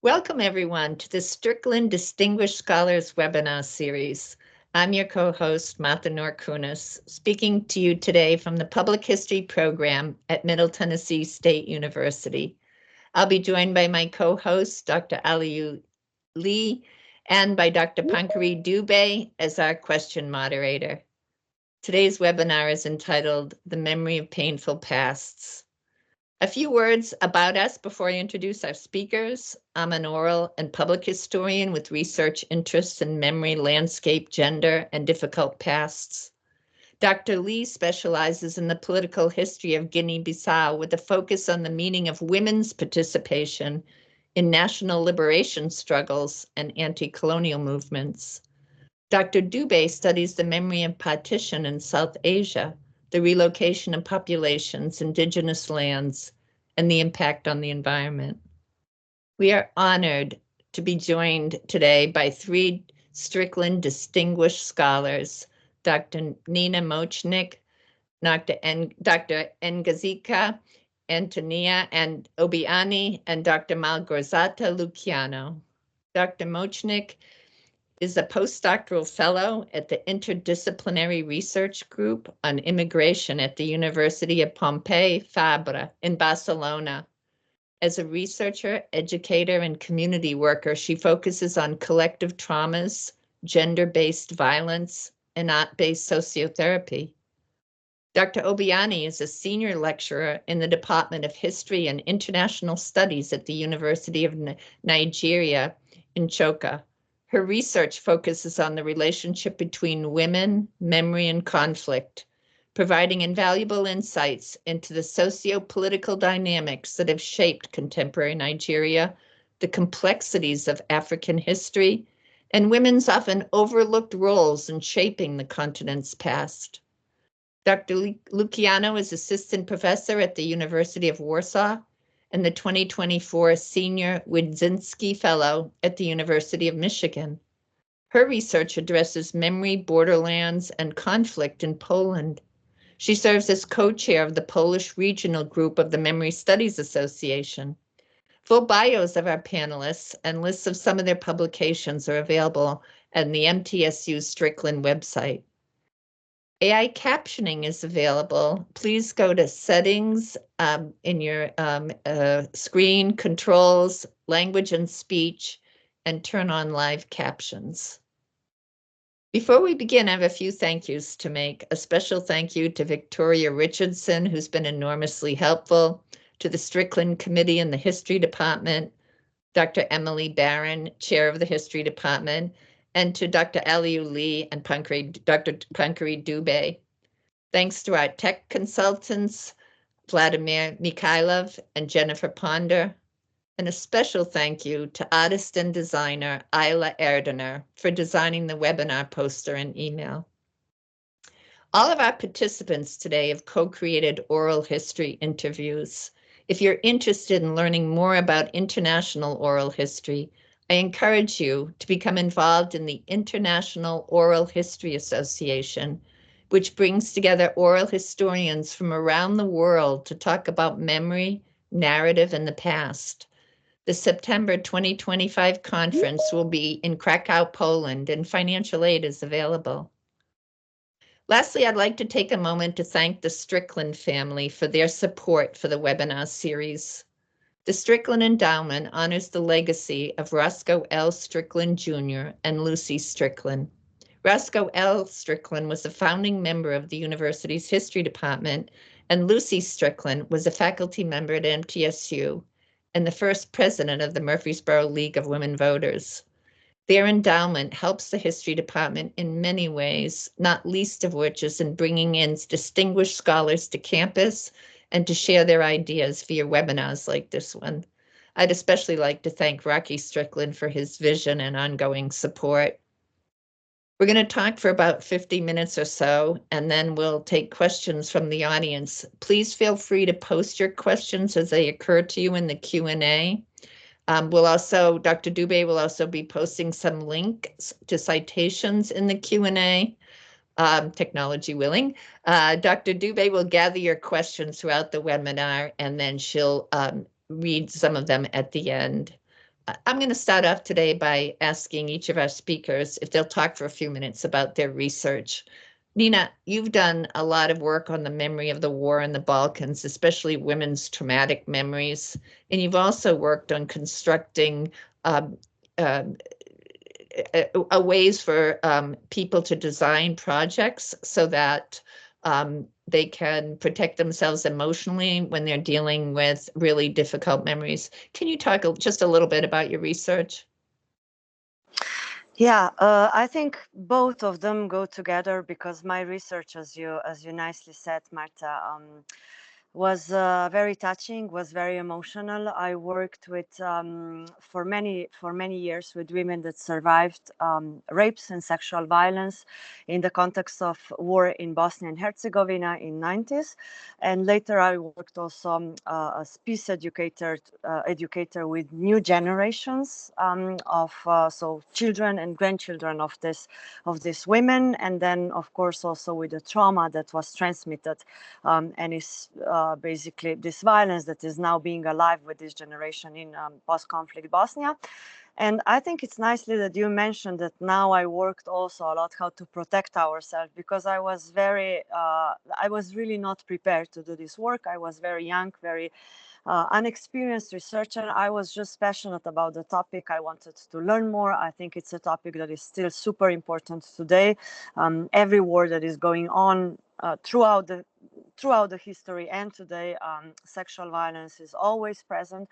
Welcome everyone to the Strickland Distinguished Scholars webinar series. I'm your co-host, Martha Norkunas, speaking to you today from the Public History program at Middle Tennessee State University. I'll be joined by my co-host, Dr. Aliou Ly, and by Dr. Pankhuree Dube as our question moderator. Today's webinar is entitled The Memory of Painful Pasts. A few words about us before I introduce our speakers. I'm an oral and public historian with research interests in memory, landscape, gender, and difficult pasts. Dr. Ly specializes in the political history of Guinea-Bissau with a focus on the meaning of women's participation in national liberation struggles and anti-colonial movements. Dr. Dube studies the memory of partition in South Asia, the relocation of populations, indigenous lands, and the impact on the environment. We are honored to be joined today by three Strickland distinguished scholars, Dr. Nena Močnik, Dr. Ngozika Anthonia Obi-Ani, and Dr. Małgorzata Łukianow. Dr. Močnik is a postdoctoral fellow at the Interdisciplinary Research Group on Immigration at the University of Pompeu Fabra in Barcelona. As a researcher, educator, and community worker, she focuses on collective traumas, gender-based violence, and art-based sociotherapy. Dr. Obi-Ani is a senior lecturer in the Department of History and International Studies at the University of Nigeria in Choka. Her research focuses on the relationship between women, memory, and conflict, providing invaluable insights into the socio-political dynamics that have shaped contemporary Nigeria, the complexities of African history, and women's often overlooked roles in shaping the continent's past. Dr. Łukianow is assistant professor at the University of Warsaw and the 2024 Senior Widzinski Fellow at the University of Michigan. Her research addresses memory, borderlands, and conflict in Poland. She serves as co-chair of the Polish Regional Group of the Memory Studies Association. Full bios of our panelists and lists of some of their publications are available on the MTSU Strickland website. AI captioning is available. Please go to settings in your screen, controls, language and speech, and turn on live captions. Before we begin, I have a few thank yous to make. A special thank you to Victoria Richardson, who's been enormously helpful, to the Strickland Committee in the History Department, Dr. Emily Barron, Chair of the History Department, and to Dr. Aliou Ly and Dr. Pankhuree Dube. Thanks to our tech consultants, Vladimir Mikhailov and Jennifer Ponder, and a special thank you to artist and designer Ayla Erdener for designing the webinar poster and email. All of our participants today have co-created oral history interviews. If you're interested in learning more about international oral history, I encourage you to become involved in the International Oral History Association, which brings together oral historians from around the world to talk about memory, narrative, and the past. The September 2025 conference will be in Krakow, Poland, and financial aid is available. Lastly, I'd like to take a moment to thank the Strickland family for their support for the webinar series. The Strickland Endowment honors the legacy of Roscoe L. Strickland Jr. and Lucy Strickland. Roscoe L. Strickland was a founding member of the university's history department, and Lucy Strickland was a faculty member at MTSU and the first president of the Murfreesboro League of Women Voters. Their endowment helps the history department in many ways, not least of which is in bringing in distinguished scholars to campus and to share their ideas via webinars like this one. I'd especially like to thank Rocky Strickland for his vision and ongoing support. We're going to talk for about 50 minutes or so, and then we'll take questions from the audience. Please feel free to post your questions as they occur to you in the Q&A. Dr. Dube will also be posting some links to citations in the Q&A. Technology willing. Dr. Dube will gather your questions throughout the webinar, and then she'll read some of them at the end. I'm going to start off today by asking each of our speakers if they'll talk for a few minutes about their research. Nena, you've done a lot of work on the memory of the war in the Balkans, especially women's traumatic memories, and you've also worked on constructing ways for people to design projects so that they can protect themselves emotionally when they're dealing with really difficult memories. Can you talk just a little bit about your research? Yeah, I think both of them go together because my research, as you nicely said, Marta, was very touching, was very emotional. I worked with for many years with women that survived rapes and sexual violence in the context of war in Bosnia and Herzegovina in 90s, and later I worked also as peace educator with new generations of so children and grandchildren of these women, and then of course also with the trauma that was transmitted and is basically this violence that is now being alive with this generation in post-conflict Bosnia. And I think it's nicely that you mentioned that now I worked also a lot how to protect ourselves, because I was really not prepared to do this work. I was very young, very unexperienced researcher. I was just passionate about the topic. I wanted to learn more. I think it's a topic that is still super important today. Every war that is going on throughout the history and today, sexual violence is always present.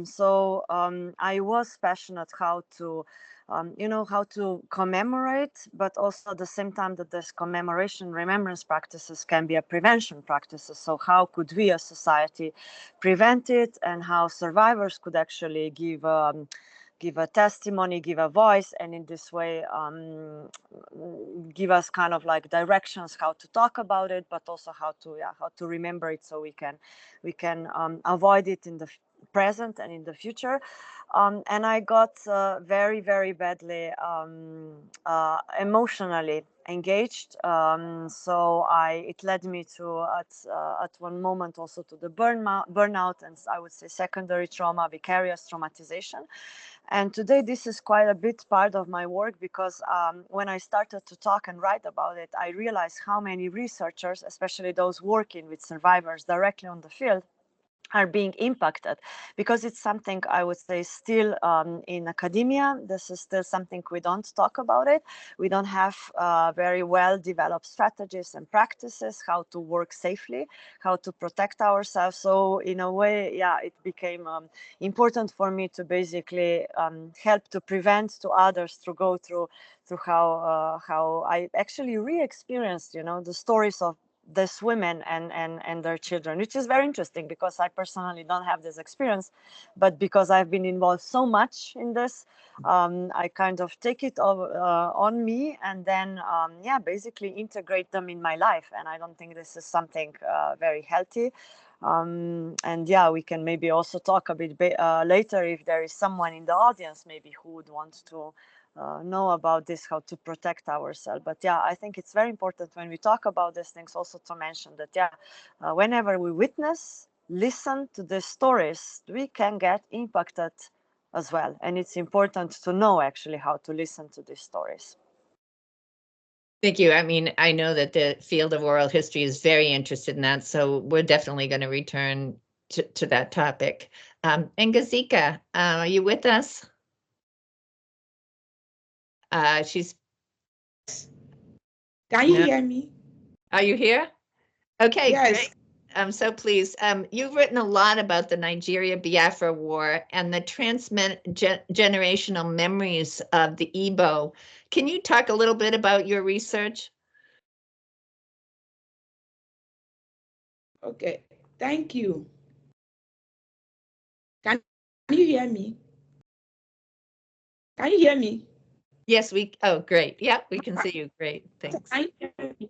So I was passionate how to how to commemorate, but also at the same time that this commemoration remembrance practices can be a prevention practices. So how could we as society prevent it, and how survivors could actually give a testimony, give a voice, and in this way give us kind of like directions how to talk about it, but also how to remember it, so we can avoid it in the present and in the future. And I got very, very badly emotionally engaged. So it led me to at one moment also to the burnout, and I would say secondary trauma, vicarious traumatization. And today this is quite a bit part of my work, because when I started to talk and write about it, I realized how many researchers, especially those working with survivors directly on the field, are being impacted, because it's something I would say still in academia. This is still something we don't talk about it. We don't have very well developed strategies and practices how to work safely, how to protect ourselves. So in a way, yeah, it became important for me to basically help to prevent to others to go through how I actually re-experienced, the stories of these women and their children, which is very interesting, because I personally don't have this experience, but because I've been involved so much in this, I kind of take it on me, and then basically integrate them in my life. And I don't think this is something very healthy. And yeah, we can maybe also talk a bit later if there is someone in the audience maybe who would want to know about this, how to protect ourselves. But yeah, I think it's very important when we talk about these things also to mention that whenever we listen to the stories, we can get impacted as well, and it's important to know actually how to listen to these stories. Thank you. I mean, I know that the field of oral history is very interested in that, so we're definitely going to return to that topic. And Ngozika, are you with us? She's. Can you hear me? Are you here? Okay, yes. Great. I'm so pleased. You've written a lot about the Nigeria-Biafra War and the transgenerational memories of the Igbo. Can you talk a little bit about your research? Okay, thank you. Can you hear me? Can you hear me? Yes, oh, great. Yeah, we can see you. Great, thanks. Can you hear me?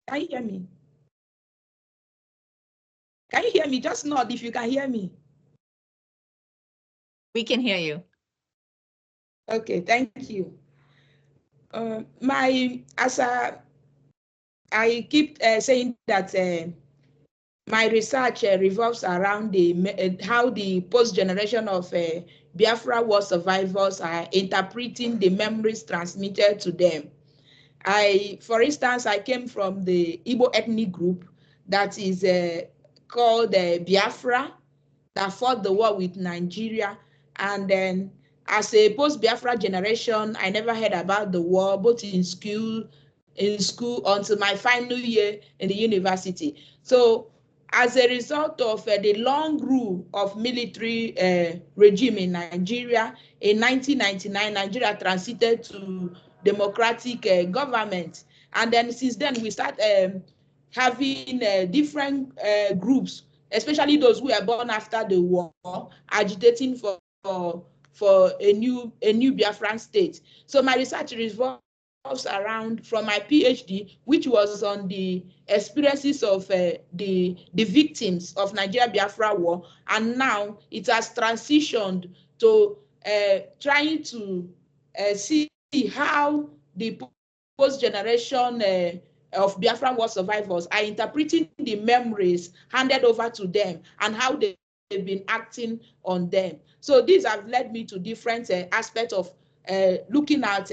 Can you hear me? Can you hear me? Just nod if you can hear me. We can hear you. Okay, thank you. I keep saying that my research revolves around how the post generation of Biafra war survivors are interpreting the memories transmitted to them. For instance, I came from the Igbo ethnic group that is called Biafra, that fought the war with Nigeria. And then as a post-Biafra generation, I never heard about the war, both in school until my final year in the university. So as a result of the long rule of military regime in Nigeria, in 1999, Nigeria transited to democratic government. And then since then, we start having different groups, especially those who were born after the war, agitating for a new Biafran state. So my research revolves around, from my PhD, which was on the experiences of the victims of Nigeria Biafra war, and now it has transitioned to trying to see how the post-generation of Biafra war survivors are interpreting the memories handed over to them and how they've been acting on them. So these have led me to different aspects of looking at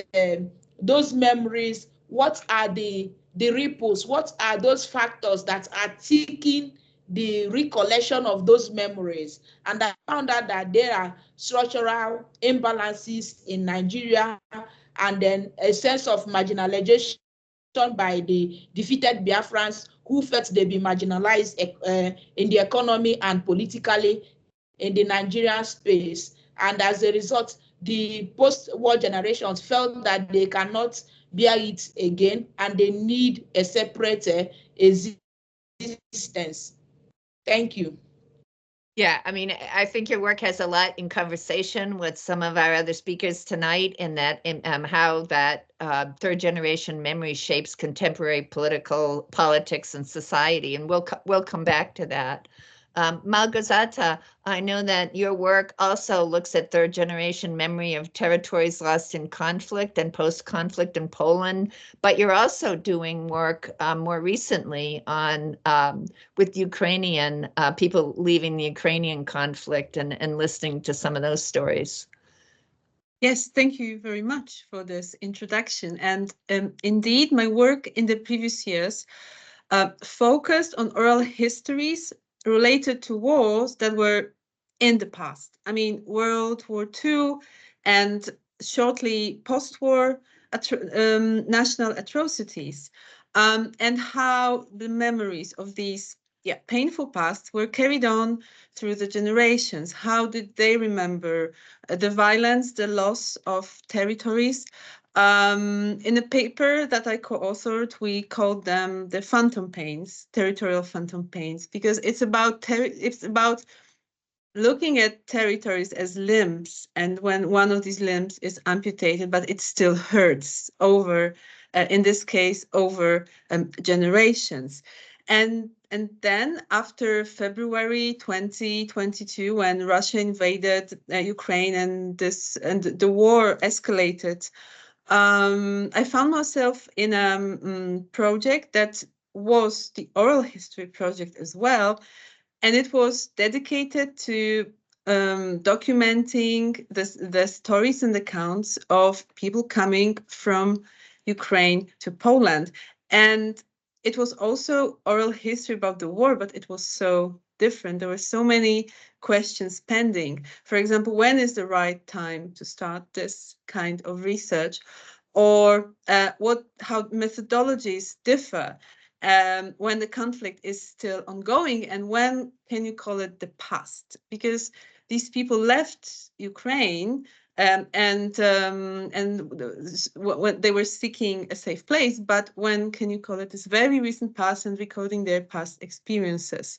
those memories. What are the ripples? What are those factors that are taking the recollection of those memories? And I found out that there are structural imbalances in Nigeria, and then a sense of marginalization by the defeated Biafrans who felt they'd be marginalized in the economy and politically in the Nigerian space. And as a result, the post-war generations felt that they cannot bear it again and they need a separate existence. Thank you. Yeah, I mean, I think your work has a lot in conversation with some of our other speakers tonight, in that how that third generation memory shapes contemporary politics and society, and we'll come back to that. Małgorzata, I know that your work also looks at third generation memory of territories lost in conflict and post-conflict in Poland, but you're also doing work more recently on with Ukrainian people leaving the Ukrainian conflict, and listening to some of those stories. Yes, thank you very much for this introduction. And indeed, my work in the previous years focused on oral histories related to wars that were in the past. I mean, World War II and shortly post-war national atrocities, and how the memories of these painful past were carried on through the generations. How did they remember the violence, the loss of territories? In a paper that I co-authored, we called them the phantom pains, territorial phantom pains, because it's about looking at territories as limbs, and when one of these limbs is amputated, but it still hurts over, in this case, over generations. And then after February 2022, when Russia invaded Ukraine and the war escalated, I found myself in a project that was the oral history project as well, and it was dedicated to documenting the stories and accounts of people coming from Ukraine to Poland. And it was also oral history about the war, but it was so different. There were so many questions pending. For example, when is the right time to start this kind of research? Or how methodologies differ when the conflict is still ongoing, and when can you call it the past? Because these people left Ukraine and they were seeking a safe place, but when can you call it this very recent past, and recording their past experiences?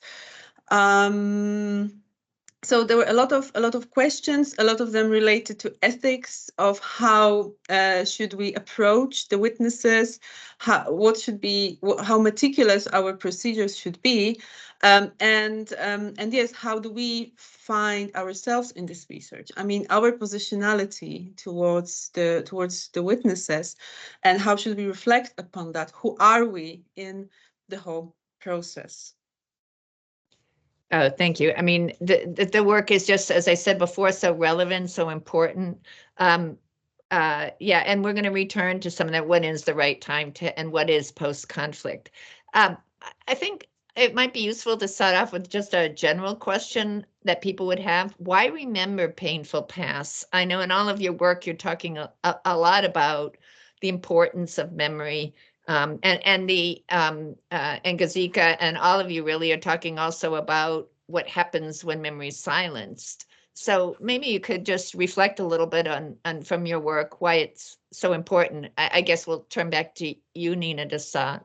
So there were a lot of questions, a lot of them related to ethics, of how should we approach the witnesses, how meticulous our procedures should be, and yes, how do we find ourselves in this research? I mean, our positionality towards the witnesses, and how should we reflect upon that? Who are we in the whole process? Oh, thank you. I mean, the work is just, as I said before, so relevant, so important. Yeah, and we're going to return to some of that. When is the right time to, and what is post-conflict? I think it might be useful to start off with just a general question that people would have. Why remember painful past? I know in all of your work, you're talking a lot about the importance of memory. And Ngozika and all of you really are talking also about what happens when memory is silenced. So maybe you could just reflect a little bit on from your work why it's so important. I guess we'll turn back to you, Nena, to start.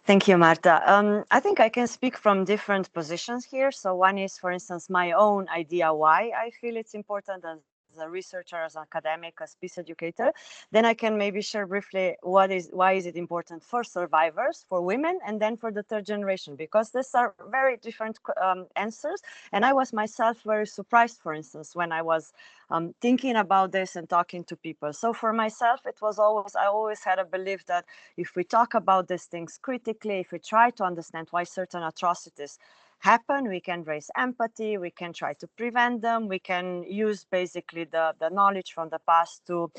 Thank you, Marta. I think I can speak from different positions here. So one is, for instance, my own idea why I feel it's important as a researcher, as an academic, as peace educator. Then I can maybe share briefly why is it important for survivors, for women, and then for the third generation, because these are very different answers. And I was myself very surprised, for instance, when I was thinking about this and talking to people. So for myself, it was I always had a belief that if we talk about these things critically, if we try to understand why certain atrocities happen, we can raise empathy, we can try to prevent them, we can use basically the knowledge from the past to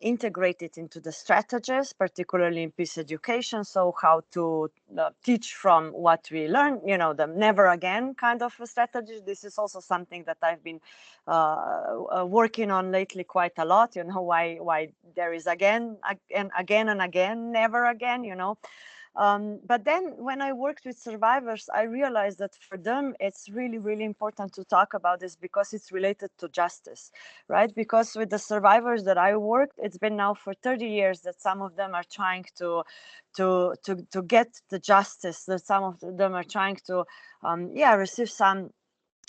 integrate it into the strategies, particularly in peace education. So how to teach from what we learn, the never again kind of a strategy. This is also something that I've been working on lately quite a lot, why there is again and again, never again, But then when I worked with survivors, I realized that for them, it's really, really important to talk about this because it's related to justice, right? Because with the survivors that I worked, it's been now for 30 years that some of them are trying to get the justice, that some of them are trying to, receive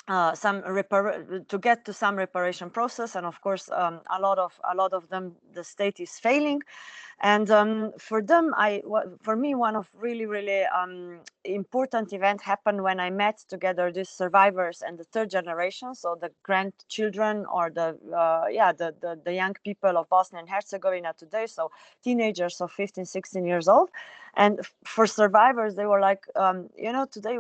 to get to some reparation process, and of course a lot of them the state is failing. And for me, one of really important event happened when I met together these survivors and the third generation, so the grandchildren or the young people of Bosnia and Herzegovina today, so teenagers of 15, 16 years old. And for survivors, they were like, today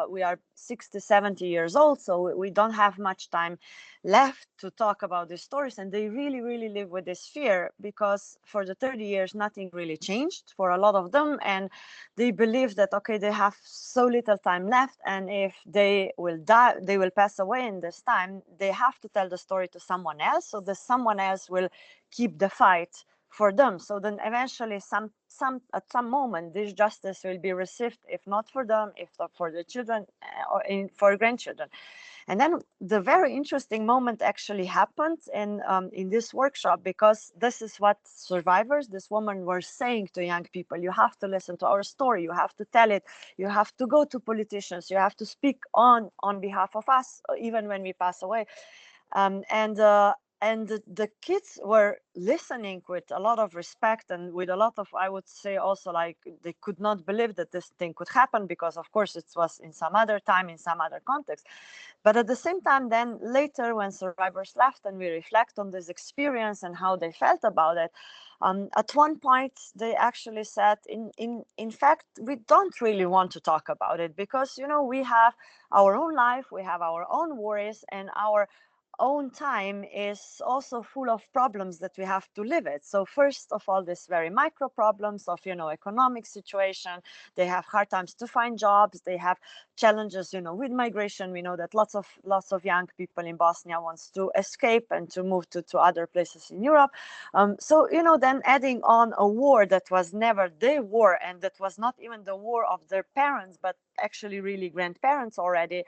we are 60, 70 years old, so we don't have much time left to talk about these stories. And they really, really live with this fear because for the 30 years, nothing really changed for a lot of them. And they believe that, okay, they have so little time left. And if they will die, they will pass away in this time, they have to tell the story to someone else. So the someone else will keep the fight for them. So then eventually at some moment, this justice will be received, if not for them, if not for the children or for grandchildren. And then the very interesting moment actually happened in this workshop, because this is what survivors, this woman, were saying to young people. You have to listen to our story. You have to tell it. You have to go to politicians. You have to speak on behalf of us, even when we pass away. And the kids were listening with a lot of respect and with a lot of, I would say also, like, they could not believe that this thing could happen, because of course it was in some other time, in some other context. But at the same time, then later when survivors left and we reflect on this experience and how they felt about it, at one point they actually said, in fact, we don't really want to talk about it, because we have our own life, we have our own worries, and our own time is also full of problems that we have to live it. So first of all, this very micro problems of economic situation. They have hard times to find jobs. They have challenges with migration. We know that lots of young people in Bosnia wants to escape and to move to other places in Europe. So then adding on a war that was never their war, and that was not even the war of their parents, but actually really grandparents already.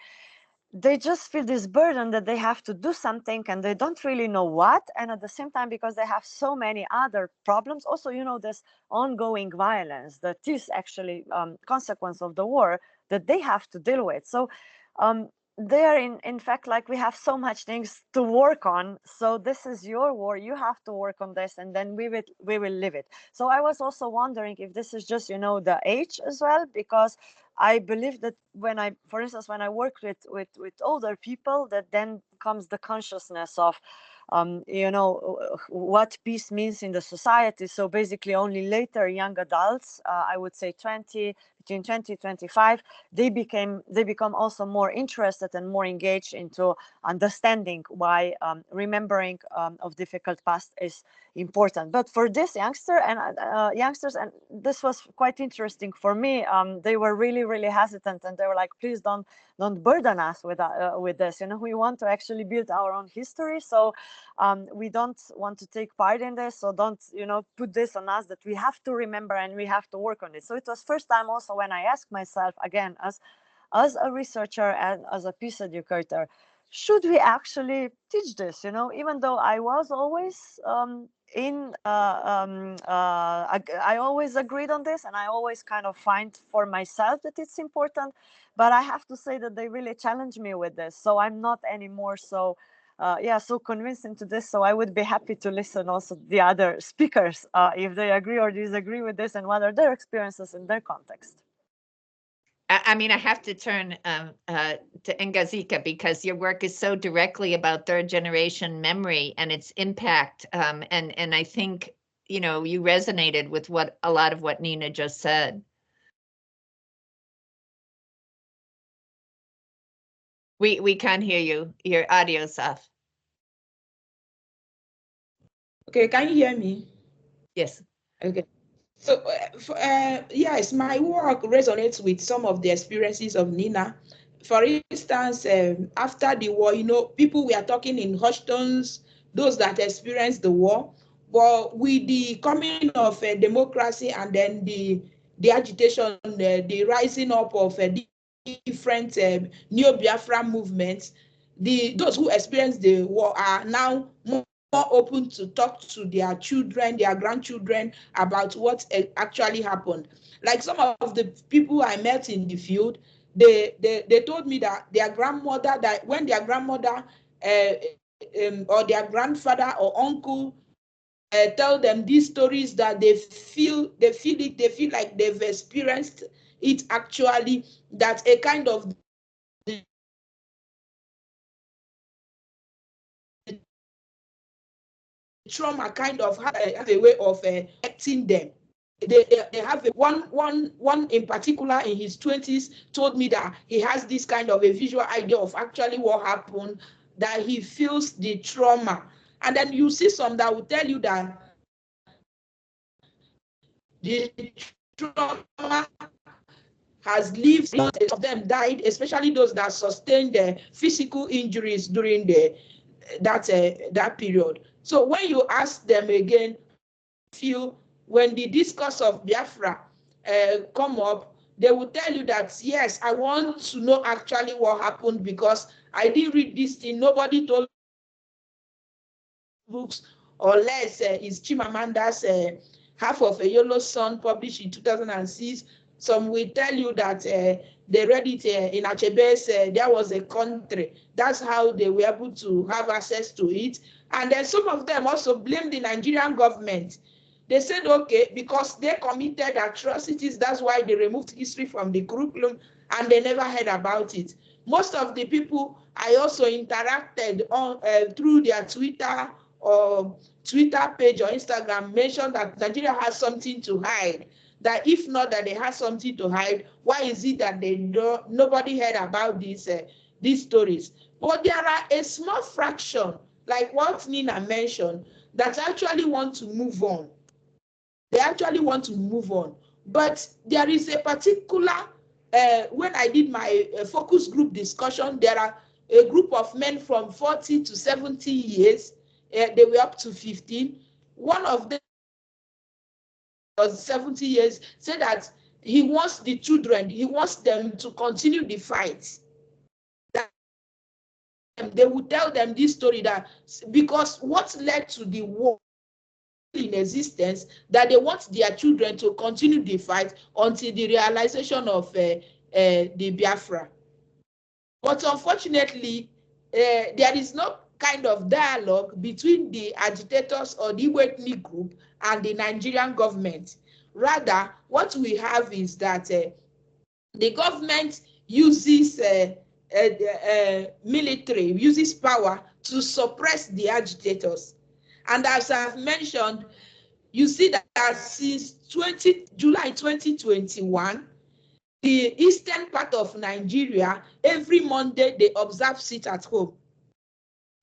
They just feel this burden that they have to do something and they don't really know what. And at the same time, because they have so many other problems, also, this ongoing violence that is actually consequence of the war that they have to deal with. So they are in fact, like, we have so much things to work on. So this is your war. You have to work on this, and then we will live it. So I was also wondering if this is just, the age as well, because I believe that for instance, when I work with older people, that then comes the consciousness of, what peace means in the society. So basically only later young adults, I would say between 2025, they become also more interested and more engaged into understanding why remembering of difficult past is important. But for this youngsters, and this was quite interesting for me, they were really hesitant, and they were like, please don't burden us with this. We want to actually build our own history, so we don't want to take part in this, so don't put this on us that we have to remember and we have to work on it. So it was first time also when I asked myself again, as a researcher and as a peace educator, should we actually teach this? Even though I was always I always agreed on this, and I always kind of find for myself that it's important, but I have to say that they really challenge me with this. So I'm not anymore so convinced into this. So I would be happy to listen also the other speakers if they agree or disagree with this, and what are their experiences in their context. I mean, I have to turn to Ngozika, because your work is so directly about third generation memory and its impact. And I think, you resonated with a lot of what Nena just said. We can't hear you. Your audio's off. Okay, can you hear me? Yes. Okay. So, yes, my work resonates with some of the experiences of Nena. For instance, after the war, people were talking in hushed tones, those that experienced the war. But with the coming of democracy, and then the agitation, the rising up of different neo-Biafra movements, those who experienced the war are now more open to talk to their children, their grandchildren, about what actually happened. Like some of the people I met in the field, they told me that their grandmother, that when their grandmother or their grandfather or uncle tell them these stories, that they feel like they've experienced it actually, that a kind of trauma kind of have a way of affecting them. They have one in particular in his 20s told me that he has this kind of a visual idea of actually what happened, that he feels the trauma. And then you see some that will tell you that the trauma has lived, a lot of them died, especially those that sustained physical injuries during that period. So when you ask them again, when the discourse of Biafra come up, they will tell you that, yes, I want to know actually what happened, because I didn't read this thing, nobody told books, or less is Chimamanda's Half of a Yellow Sun, published in 2006. Some will tell you that they read it in Achebe's, there was a country. That's how they were able to have access to it. And then some of them also blame the Nigerian government. They said, okay, because they committed atrocities, that's why they removed history from the curriculum, and they never heard about it. Most of the people I also interacted on through their Twitter or Twitter page or Instagram mentioned that Nigeria has something to hide. That if not that they have something to hide, why is it that nobody heard about these stories? But there are a small fraction, like what Nena mentioned, that actually want to move on. They actually want to move on. But there is a particular, when I did my focus group discussion, there are a group of men from 40 to 70 years. They were up to 15. One of them was 70 years, said that he wants the children, he wants them to continue the fight. That they would tell them this story, that because what led to the war in existence, that they want their children to continue the fight until the realization of the Biafra. But unfortunately, there is no kind of dialogue between the agitators or the Iwo group and the Nigerian government. Rather, what we have is that the government uses military, uses power to suppress the agitators. And as I've mentioned, you see that since July 2021, the eastern part of Nigeria, every Monday they observe sit at home.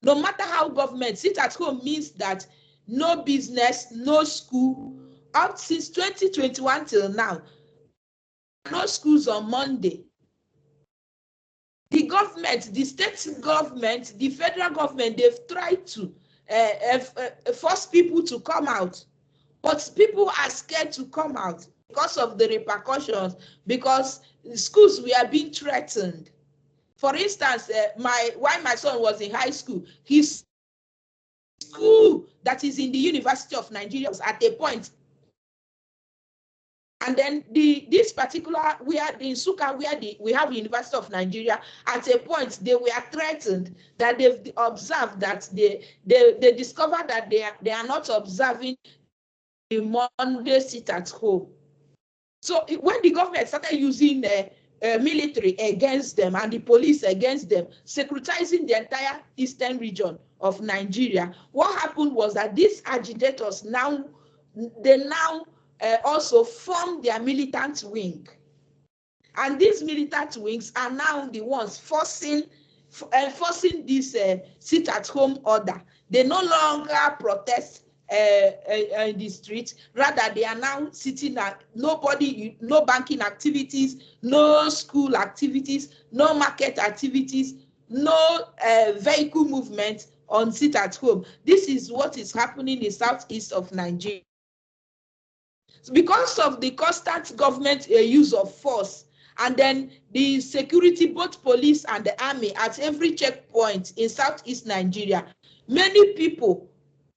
No matter how government, sit at home means that no business, no school. Up since 2021 till now, no schools on Monday. The government, the state government, the federal government, they've tried to force people to come out, but people are scared to come out because of the repercussions, because schools were being threatened. For instance, while my son was in high school, his school that is in the University of Nigeria was at a point. And then this particular, in Nsukka, where we have the University of Nigeria, at a point they were threatened that they've observed that they discovered that they are not observing the Monday sit at home. So when the government started using military against them and the police against them, securitizing the entire eastern region of Nigeria, what happened was that these agitators now also formed their militant wing. And these militant wings are now the ones enforcing this sit-at-home order. They no longer protest in the street. Rather, they are now sitting at no banking activities, no school activities, no market activities, no vehicle movement on sit-at-home. This is what is happening in southeast of Nigeria. Because of the constant government use of force, and then the security, both police and the army at every checkpoint in southeast Nigeria, many people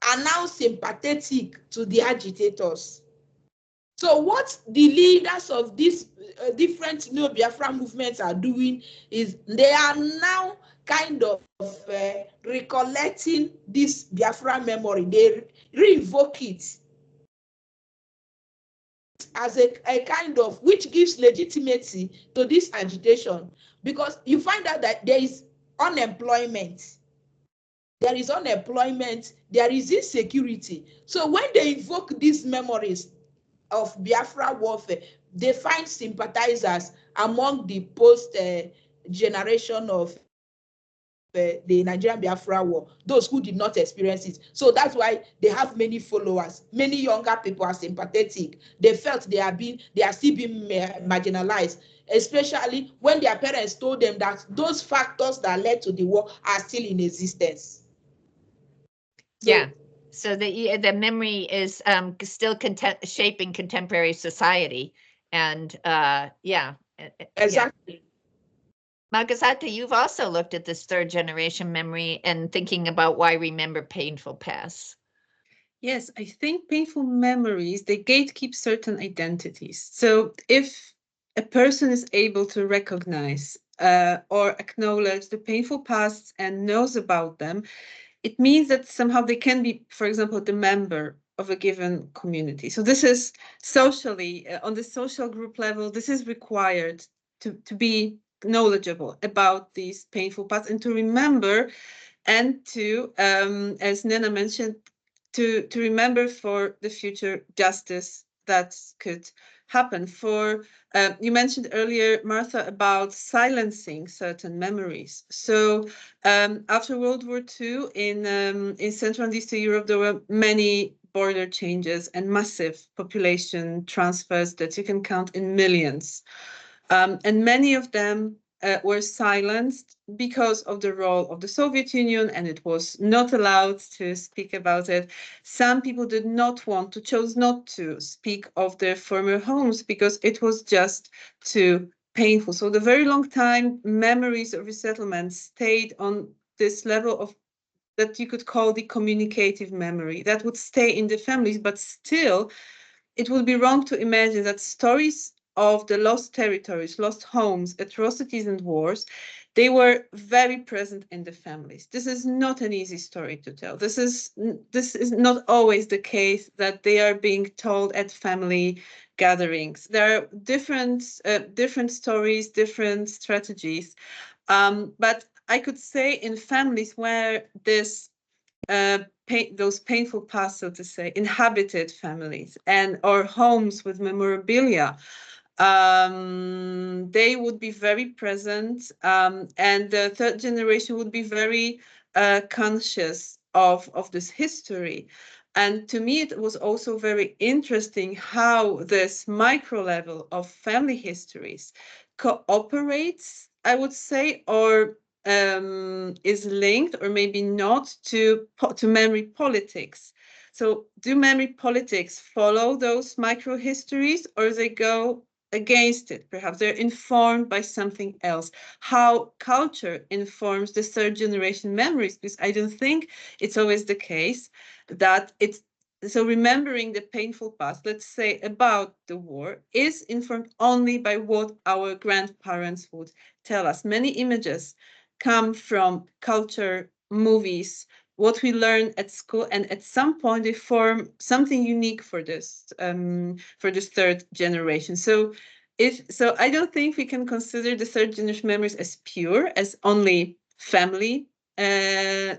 are now sympathetic to the agitators. So what the leaders of these different Biafra movements are doing is they are now kind of recollecting this Biafra memory. They re-invoke it as a kind of, which gives legitimacy to this agitation, because you find out that there is unemployment. There is unemployment, there is insecurity. So when they invoke these memories of Biafra warfare, they find sympathizers among the post generation of the Nigerian Biafra war, those who did not experience it. So that's why they have many followers. Many younger people are sympathetic. They felt they are still being marginalized, especially when their parents told them that those factors that led to the war are still in existence. So, yeah. So the memory is still shaping contemporary society, and yeah. Exactly. Yeah. Małgorzata, you've also looked at this third generation memory and thinking about why remember painful past. Yes, I think painful memories, they gatekeep certain identities. So if a person is able to recognize or acknowledge the painful pasts and knows about them, it means that somehow they can be, for example, the member of a given community. So this is socially, on the social group level, this is required to be knowledgeable about these painful pasts and to remember, and to, as Nena mentioned, to remember for the future justice that could happen. For you mentioned earlier, Martha, about silencing certain memories. So after World War II in Central and Eastern Europe, there were many border changes and massive population transfers that you can count in millions. And many of them were silenced because of the role of the Soviet Union, and it was not allowed to speak about it. Some people did not want to, chose not to speak of their former homes because it was just too painful. So the very long time, memories of resettlement stayed on this level of that you could call the communicative memory that would stay in the families, but still it would be wrong to imagine that stories of the lost territories, lost homes, atrocities and wars, they were very present in the families. This is not an easy story to tell. This is not always the case that they are being told at family gatherings. There are different stories, different strategies. But I could say in families where this those painful past, so to say, inhabited families and or homes with memorabilia, they would be very present, and the third generation would be very conscious of this history. And to me, it was also very interesting how this micro level of family histories cooperates, I would say, or is linked, or maybe not, to memory politics. So do memory politics follow those micro histories, or they go against it? Perhaps they're informed by something else. How culture informs the third generation memories, because I don't think it's always the case that it's so remembering the painful past, let's say about the war, is informed only by what our grandparents would tell us. Many images come from culture, movies, what we learn at school, and at some point they form something unique for this third generation. So I don't think we can consider the third generation memories as pure, as only family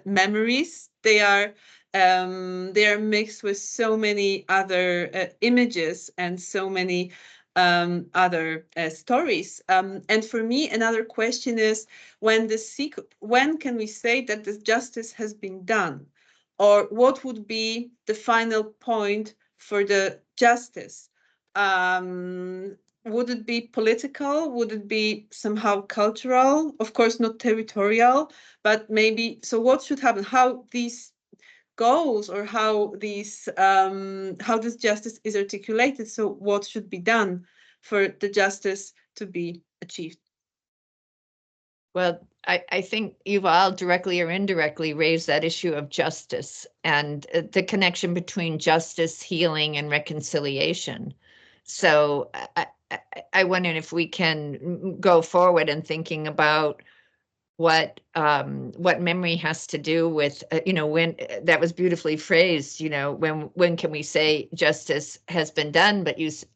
memories. They are mixed with so many other images and so many other stories. And for me, another question is, when can we say that the justice has been done? Or what would be the final point for the justice? Would it be political? Would it be somehow cultural? Of course, not territorial, but maybe. So what should happen? How these goals, or how this justice is articulated? So what should be done for the justice to be achieved? Well, I think you've all directly or indirectly raised that issue of justice and the connection between justice, healing, and reconciliation. So I wonder if we can go forward in thinking about what memory has to do with, when that was beautifully phrased, when can we say justice has been done, but use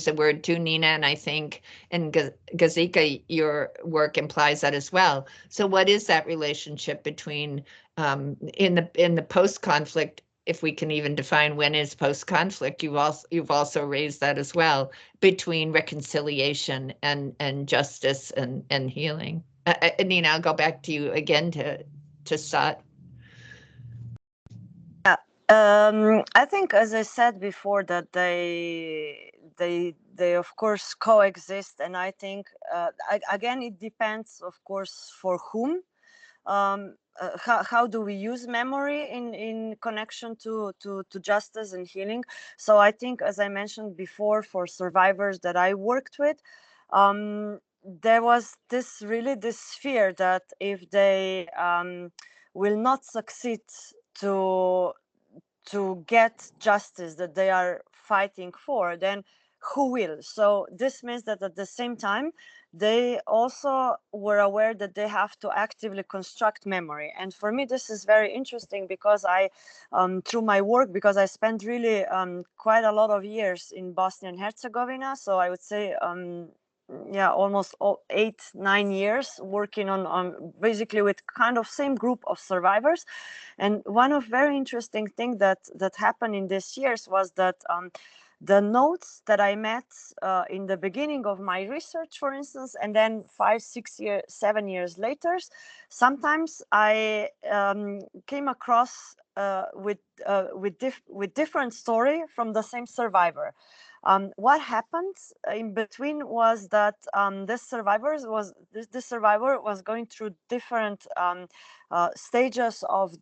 the word too, Nena, and I think, and Ngozika, your work implies that as well. So what is that relationship between, in the post-conflict, if we can even define when is post-conflict, you've also raised that as well, between reconciliation and justice and healing. Nena, I'll go back to you again to start. Yeah, I think, as I said before, that they of course coexist, and I think again it depends, of course, for whom. How do we use memory in connection to justice and healing? So I think, as I mentioned before, for survivors that I worked with, there was this fear that if they will not succeed to get justice that they are fighting for, then who will? So this means that at the same time, they also were aware that they have to actively construct memory. And for me, this is very interesting, because I, through my work, because I spent really quite a lot of years in Bosnia and Herzegovina, so I would say yeah, almost 8-9 years working on basically with kind of same group of survivors. And one of very interesting thing that happened in these years was that the notes that I met in the beginning of my research, for instance, and then 5, 6 years, 7 years later, sometimes I came across with different story from the same survivor. What happened in between was that this survivor was going through different stages of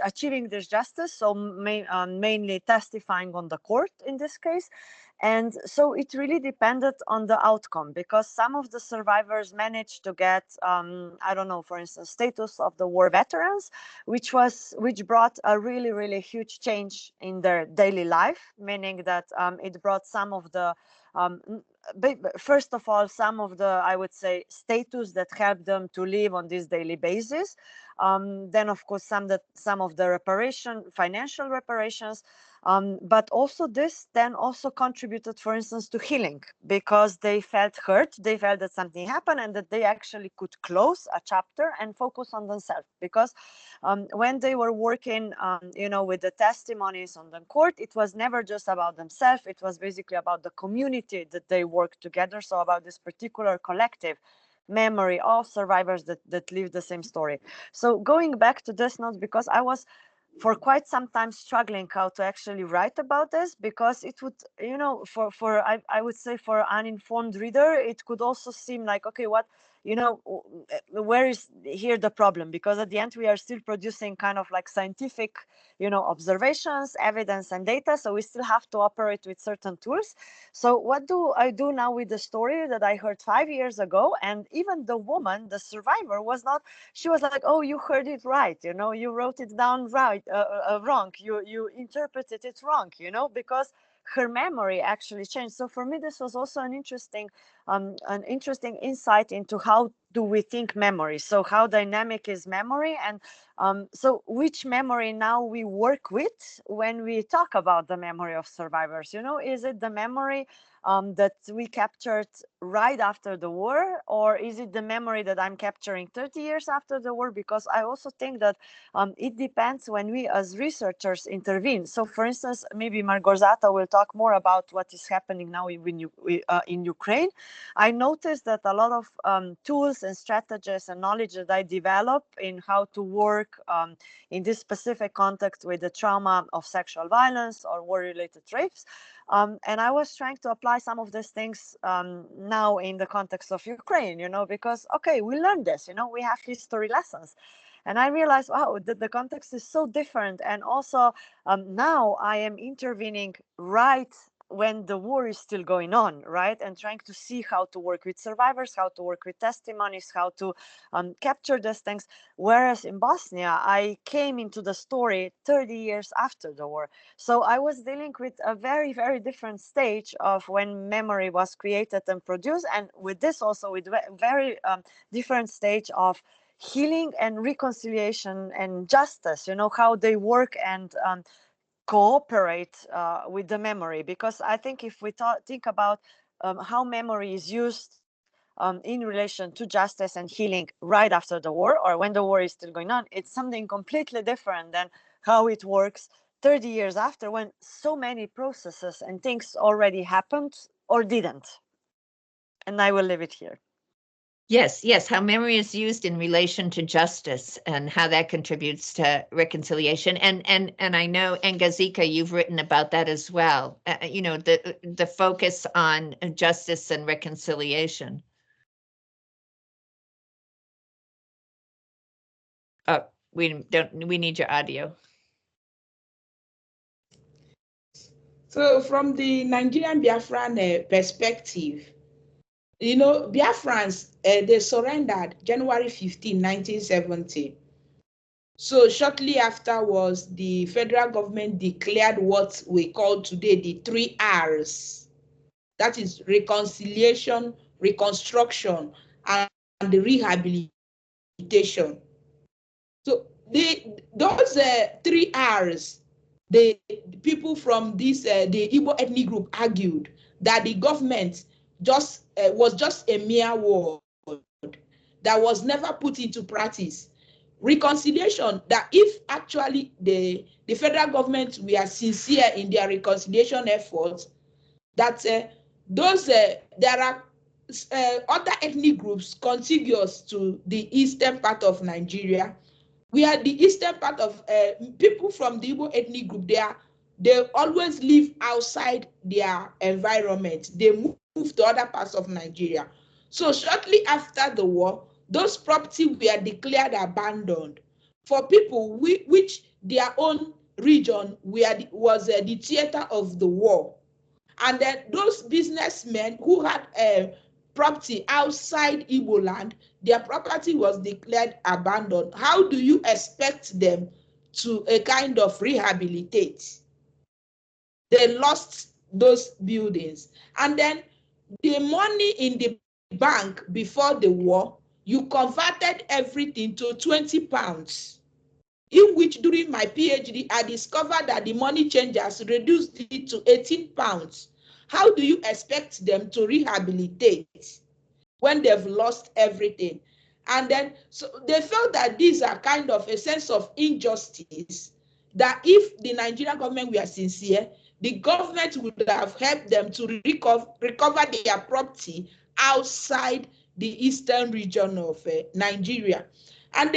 achieving this justice. So mainly testifying on the court in this case. And so it really depended on the outcome, because some of the survivors managed to get, I don't know, for instance, status of the war veterans, which brought a really, really huge change in their daily life, meaning that it brought some of the, first of all, some of the, I would say, status that helped them to live on this daily basis. Then, of course, some of the financial reparations. But also this then also contributed, for instance, to healing, because they felt hurt, they felt that something happened and that they actually could close a chapter and focus on themselves. Because when they were working, with the testimonies on the court, it was never just about themselves, it was basically about the community that they worked together, so about this particular collective memory of survivors that live the same story. So going back to this note, because I was for quite some time struggling how to actually write about this, because it would, I would say for uninformed reader, it could also seem like, okay, what, where is here the problem? Because at the end we are still producing kind of like scientific, observations, evidence and data, so we still have to operate with certain tools. So what do I do now with the story that I heard 5 years ago? And even the woman, the survivor, she was like, oh, you heard it right, you wrote it down right, wrong, you interpreted it wrong, because her memory actually changed. So for me, this was also an interesting insight into how do we think memory. So how dynamic is memory, and so which memory now we work with when we talk about the memory of survivors? Is it the memory that we captured right after the war, or is it the memory that I'm capturing 30 years after the war? Because I also think that it depends when we as researchers intervene. So for instance, maybe Małgorzata will talk more about what is happening now in Ukraine. I noticed that a lot of tools and strategies and knowledge that I develop in how to work in this specific context with the trauma of sexual violence or war-related rapes. And I was trying to apply some of these things now in the context of Ukraine, because, okay, we learned this, we have history lessons. And I realized, wow, the context is so different. And also now I am intervening right when the war is still going on, right? And trying to see how to work with survivors, how to work with testimonies, how to capture these things. Whereas in Bosnia, I came into the story 30 years after the war. So I was dealing with a very, very different stage of when memory was created and produced. And with this also with very different stage of healing and reconciliation and justice, how they work and cooperate with the memory. Because I think if we think about how memory is used in relation to justice and healing right after the war or when the war is still going on, it's something completely different than how it works 30 years after, when so many processes and things already happened or didn't. And I will leave it here. Yes, how memory is used in relation to justice and how that contributes to reconciliation. And I know, Ngozika, you've written about that as well. The focus on justice and reconciliation. Oh, we need your audio. So from the Nigerian Biafran perspective, Biafrans, they surrendered January 15, 1970. So shortly afterwards, the federal government declared what we call today the 3 R's. That is reconciliation, reconstruction, and the rehabilitation. So those 3 R's, the people from this the Igbo ethnic group argued that the government was just a mere word that was never put into practice. Reconciliation, that if actually the federal government were sincere in their reconciliation efforts, that there are other ethnic groups contiguous to the eastern part of Nigeria. We are the eastern part of people from the Igbo ethnic group. They always live outside their environment. They move to other parts of Nigeria. So shortly after the war, those property were declared abandoned for people which their own region was the theater of the war. And then those businessmen who had property outside Igbo land, their property was declared abandoned. How do you expect them to a kind of rehabilitate? They lost those buildings. And then the money in the bank before the war, you converted everything to 20 pounds. in which during my PhD, I discovered that the money changers reduced it to 18 pounds. How do you expect them to rehabilitate when they've lost everything? And then so they felt that these are kind of a sense of injustice, that if the Nigerian government were sincere, the government would have helped them to recover their property outside the eastern region of Nigeria. And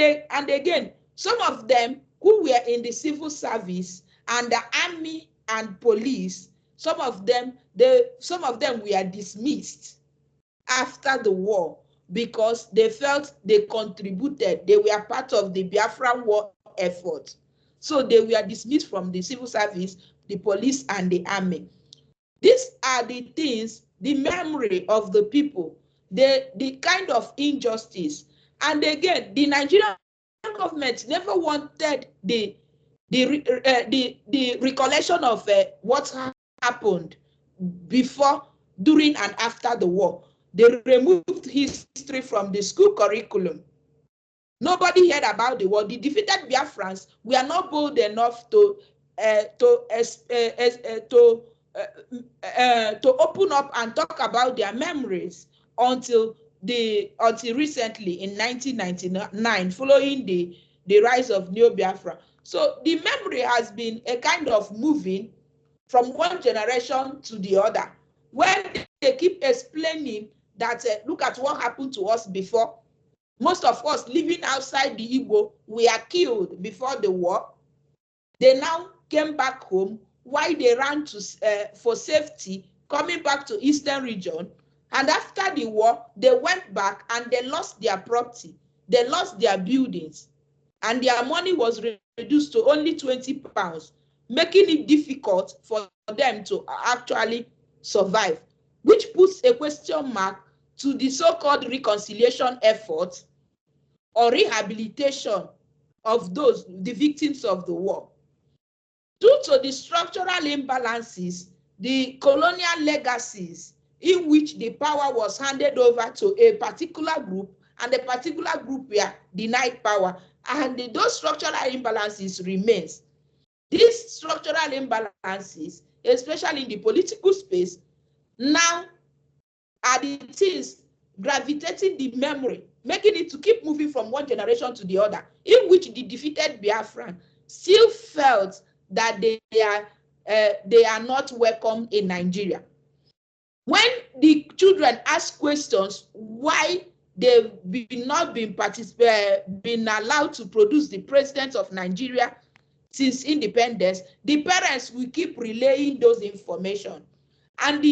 again, some of them who were in the civil service and the army and police, some of them were dismissed after the war because they felt they contributed, they were part of the Biafran war effort. So they were dismissed from the civil service, the police, and the army. These are the things, the memory of the people, the kind of injustice. And again, the Nigerian government never wanted the recollection of what happened before, during, and after the war. They removed history from the school curriculum. Nobody heard about the war. The defeated Biafrans were not bold enough to open up and talk about their memories until recently in 1999, following the rise of Neo Biafra. So the memory has been a kind of moving from one generation to the other, when they keep explaining that look at what happened to us before. Most of us living outside the Igbo, we are killed before the war. They now came back home. Why they ran to for safety, coming back to Eastern region. And after the war, they went back and they lost their property. They lost their buildings. And their money was reduced to only 20 pounds, making it difficult for them to actually survive, which puts a question mark to the so-called reconciliation efforts or rehabilitation of the victims of the war. Due to the structural imbalances, the colonial legacies in which the power was handed over to a particular group, and the particular group were denied power, and those structural imbalances remains. These structural imbalances, especially in the political space, now are the things gravitating the memory, making it to keep moving from one generation to the other, in which the defeated Biafran still felt that they are not welcome in Nigeria. When the children ask questions why they've not been allowed to produce the president of Nigeria since independence, the parents will keep relaying those information, and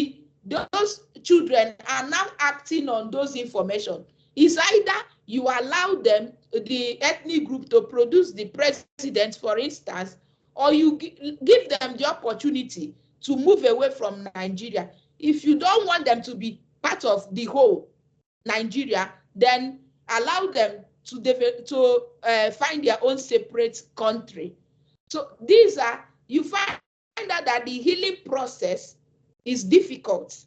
those children are now acting on those information. It's either you allow them, the ethnic group, to produce the president, for instance, or you give them the opportunity to move away from Nigeria. If you don't want them to be part of the whole Nigeria, then allow them to find their own separate country. So these are, you find out that the healing process is difficult,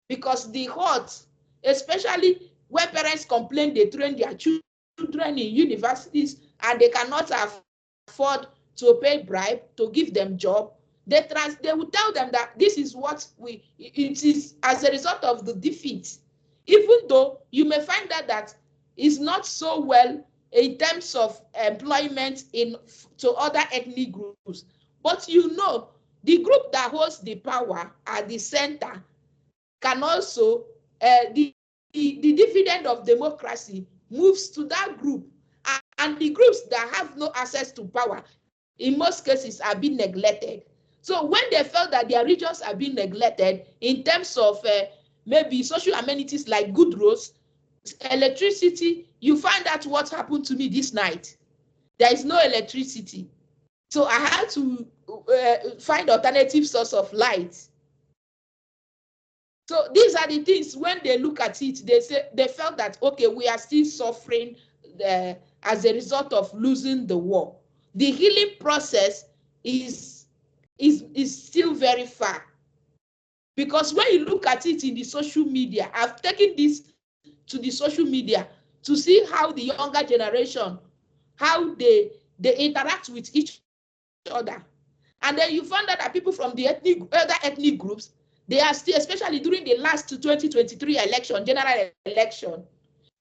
because the hurt, especially when parents complain they train their children in universities and they cannot afford to pay bribe to give them job, they will tell them that this is what it is as a result of the defeat, even though you may find out that it's not so well in terms of employment to other ethnic groups. But you know, the group that holds the power at the center can also, the dividend of democracy moves to that group, and the groups that have no access to power, in most cases, are being neglected. So when they felt that their regions are being neglected in terms of maybe social amenities like good roads, electricity, you find out what happened to me this night. There is no electricity. So I had to find alternative source of light. So these are the things, when they look at it, they felt that, okay, we are still suffering as a result of losing the war. The healing process is still very far. Because when you look at it in the social media, I've taken this to the social media to see how the younger generation, how they they interact with each other. And then you find out that people from the other ethnic groups, they are still, especially during the last 2023 election, general election,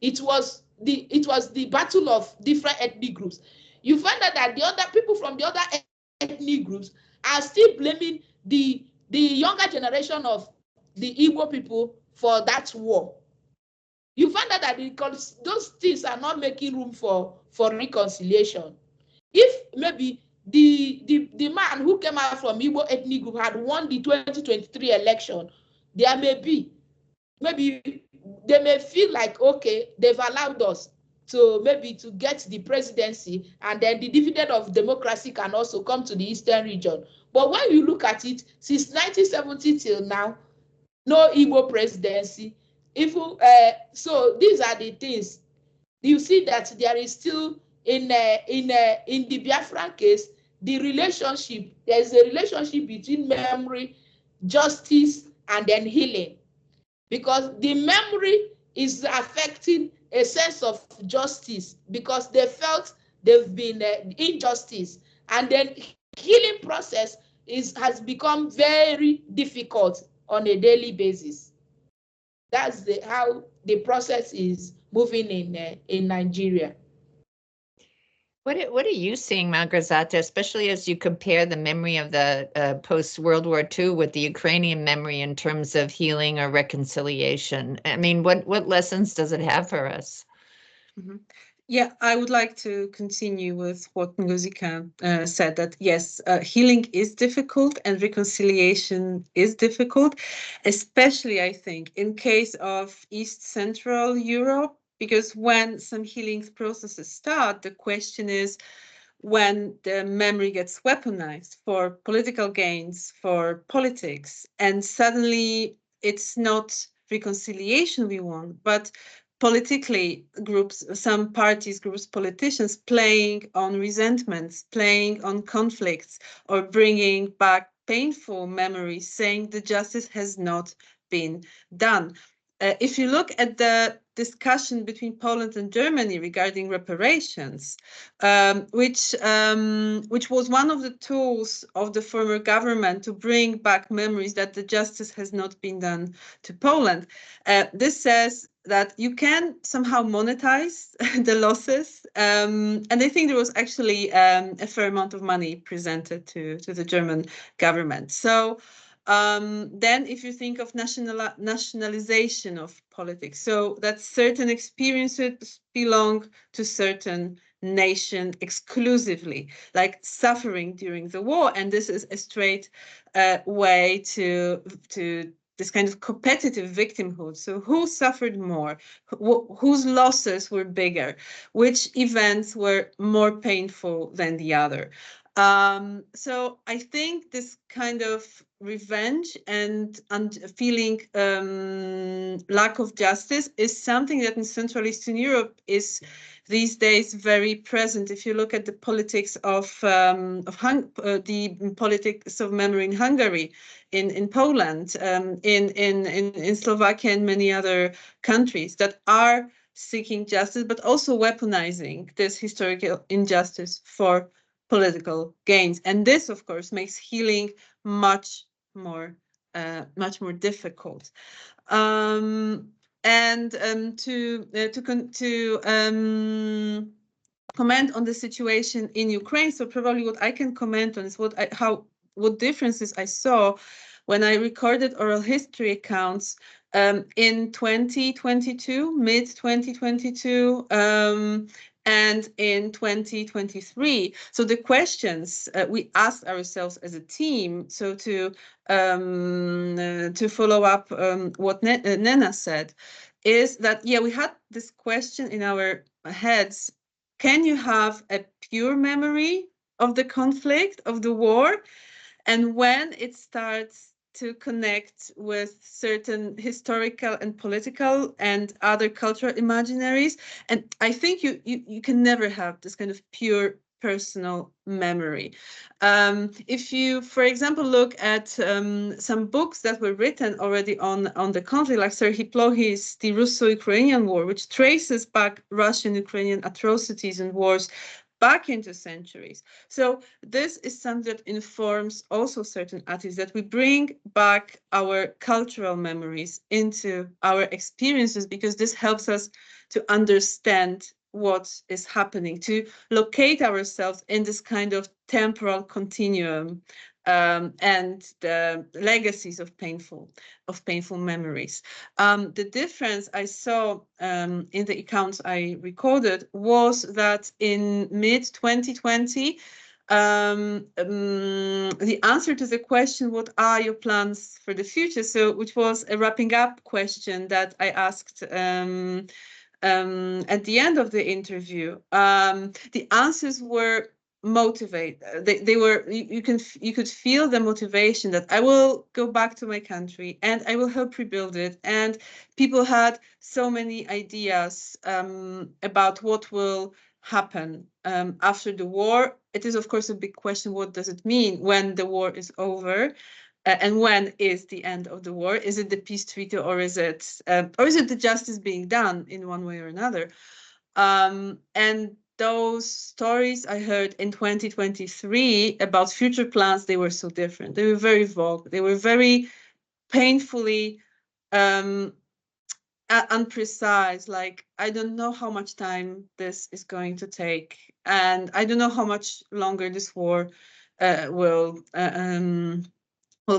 it was the battle of different ethnic groups. You find out that the other people from the other ethnic groups are still blaming the younger generation of the Igbo people for that war. You find out that those things are not making room for reconciliation. If maybe the man who came out from Igbo ethnic group had won the 2023 election, there may be, maybe they may feel like, okay, they've allowed us to maybe to get the presidency, and then the dividend of democracy can also come to the Eastern region. But when you look at it, since 1970 till now, no Igbo presidency. Even so, these are the things. You see that there is still in the Biafran case, the relationship, there's a relationship between memory, justice, and then healing, because the memory is affecting a sense of justice because they felt they've been injustice, and then healing process has become very difficult on a daily basis. That's how the process is moving in Nigeria. What are you seeing, Małgorzata, especially as you compare the memory of the post-World War II with the Ukrainian memory in terms of healing or reconciliation? I mean, what lessons does it have for us? Mm-hmm. Yeah, I would like to continue with what Ngozika said, that yes, healing is difficult and reconciliation is difficult, especially, I think, in case of East Central Europe, because when some healing processes start, the question is when the memory gets weaponized for political gains, for politics, and suddenly it's not reconciliation we want, but politically groups, some parties, groups, politicians playing on resentments, playing on conflicts, or bringing back painful memories, saying the justice has not been done. If you look at the discussion between Poland and Germany regarding reparations, which was one of the tools of the former government to bring back memories that the justice has not been done to Poland, this says that you can somehow monetize the losses. And I think there was actually a fair amount of money presented to the German government. So then if you think of nationalization of politics, so that certain experiences belong to certain nation exclusively, like suffering during the war. And this is a straight way to this kind of competitive victimhood. So who suffered more? Whose losses were bigger? Which events were more painful than the other? So I think this kind of revenge and feeling lack of justice is something that in Central Eastern Europe is these days very present. If you look at the politics of the politics of memory in Hungary, in Poland, in Slovakia and many other countries that are seeking justice, but also weaponizing this historical injustice for political gains. And this, of course, makes healing much more difficult. Comment on the situation in Ukraine. So probably what I can comment on is what differences I saw when I recorded oral history accounts in 2022, mid 2022. And in 2023. So the questions we asked ourselves as a team, so to follow up what Nena said, is that, yeah, we had this question in our heads: can you have a pure memory of the conflict, of the war? And when it starts to connect with certain historical and political and other cultural imaginaries. And I think you can never have this kind of pure personal memory. If you, for example, look at some books that were written already on the conflict, like Serhiy Plokhis' The Russo-Ukrainian War, which traces back Russian-Ukrainian atrocities and wars back into centuries. So this is something that informs also certain artists, that we bring back our cultural memories into our experiences, because this helps us to understand what is happening, to locate ourselves in this kind of temporal continuum, and the legacies of painful memories. The difference I saw in the accounts I recorded was that in mid-2020, the answer to the question, what are your plans for the future? So, which was a wrapping up question that I asked at the end of the interview, the answers were motivate. They were, you could feel the motivation that I will go back to my country and I will help rebuild it. And people had so many ideas about what will happen after the war. It is of course a big question, what does it mean when the war is over? And when is the end of the war? Is it the peace treaty, or is it the justice being done in one way or another? And those stories I heard in 2023 about future plans, they were so different. They were very vague. They were very painfully unprecise. Like, I don't know how much time this is going to take, and I don't know how much longer this war will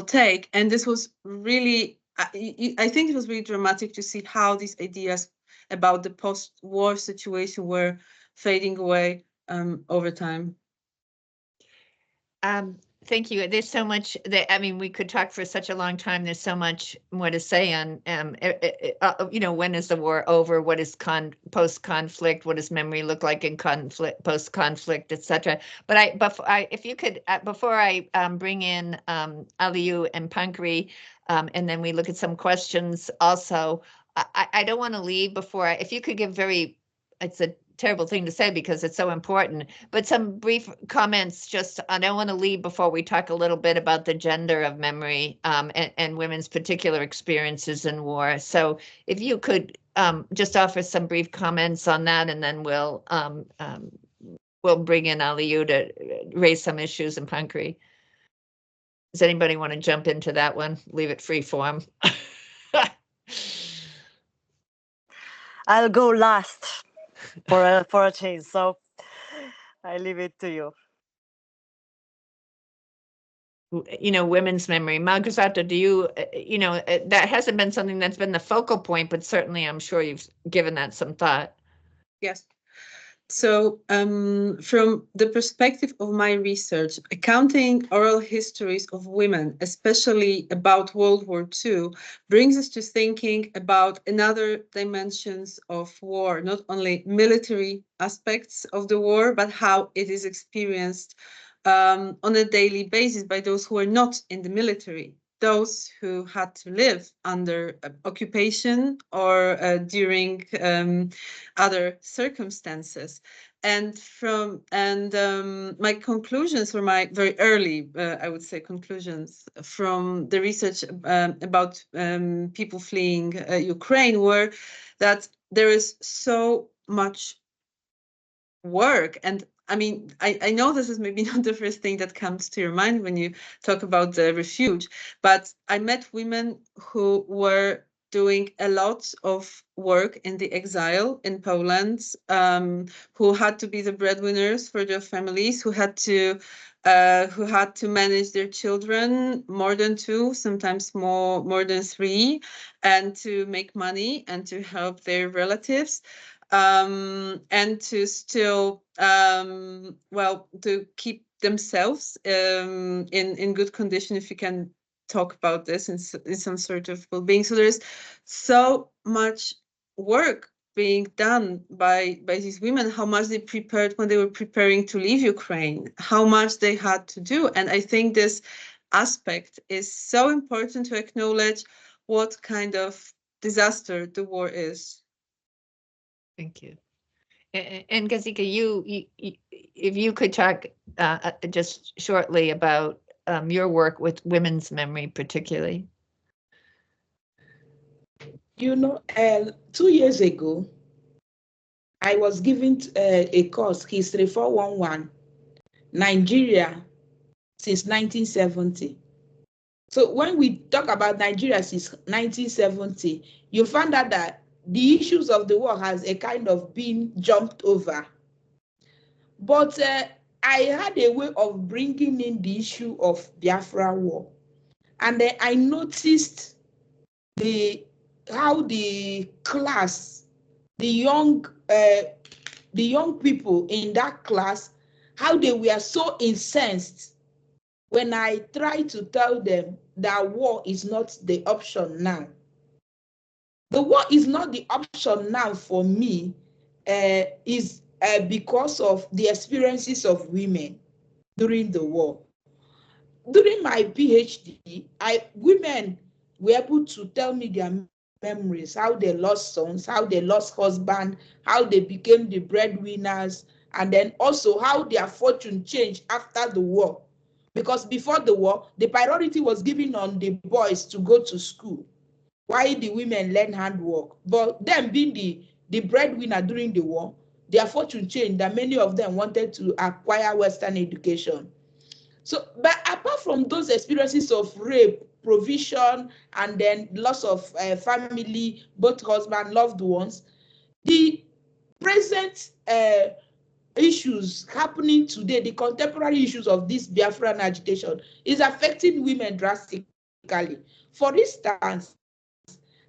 take. And this was really, I think it was really dramatic to see how these ideas about the post-war situation were fading away over time. Thank you. There's so much that, I mean, we could talk for such a long time. There's so much more to say on, you know, when is the war over? What is post-conflict? What does memory look like in conflict, post-conflict, etc. But if you could, before I bring in Aliou and Pankhuree, and then we look at some questions also, I don't want to leave before, if you could give it's a terrible thing to say because it's so important, but some brief comments. Just, I don't want to leave before we talk a little bit about the gender of memory and women's particular experiences in war. So if you could just offer some brief comments on that, and then we'll bring in Aliou to raise some issues in Pankhuree. Does anybody want to jump into that one? Leave it free form. I'll go last for a change, so I leave it to you. You know, women's memory. Małgorzata, do you, you know, that hasn't been something that's been the focal point, but certainly I'm sure you've given that some thought. Yes. So from the perspective of my research, accounting oral histories of women, especially about World War II, brings us to thinking about another dimensions of war, not only military aspects of the war, but how it is experienced on a daily basis by those who are not in the military, those who had to live under occupation or during other circumstances. And my conclusions were my very early, I would say, conclusions from the research about people fleeing Ukraine were that there is so much work. And I mean, I know this is maybe not the first thing that comes to your mind when you talk about the refuge, but I met women who were doing a lot of work in the exile in Poland, who had to be the breadwinners for their families, who had to manage their children, more than two, sometimes more than three, and to make money and to help their relatives. And to still, to keep themselves in good condition, if you can talk about this in some sort of well-being. So there's so much work being done by these women, how much they prepared when they were preparing to leave Ukraine, how much they had to do. And I think this aspect is so important to acknowledge what kind of disaster the war is. Thank you. And Ngozika, you, if you could talk just shortly about your work with women's memory, particularly. You know, 2 years ago, I was given a course, History 411, Nigeria since 1970. So when we talk about Nigeria since 1970, you find out that the issues of the war has a kind of been jumped over. But I had a way of bringing in the issue of Biafra war. And then I noticed how the class, the young people in that class, how they were so incensed when I tried to tell them that war is not the option now. The war is not the option now for me, is because of the experiences of women during the war. During my PhD, women were able to tell me their memories, how they lost sons, how they lost husband, how they became the breadwinners, and then also how their fortune changed after the war. Because before the war, the priority was given on the boys to go to school, while the women learn handwork. But them being the breadwinner during the war, their fortune changed, and many of them wanted to acquire Western education. So, but apart from those experiences of rape, provision, and then loss of family, both husband, loved ones, the present issues happening today, the contemporary issues of this Biafran agitation, is affecting women drastically. For instance,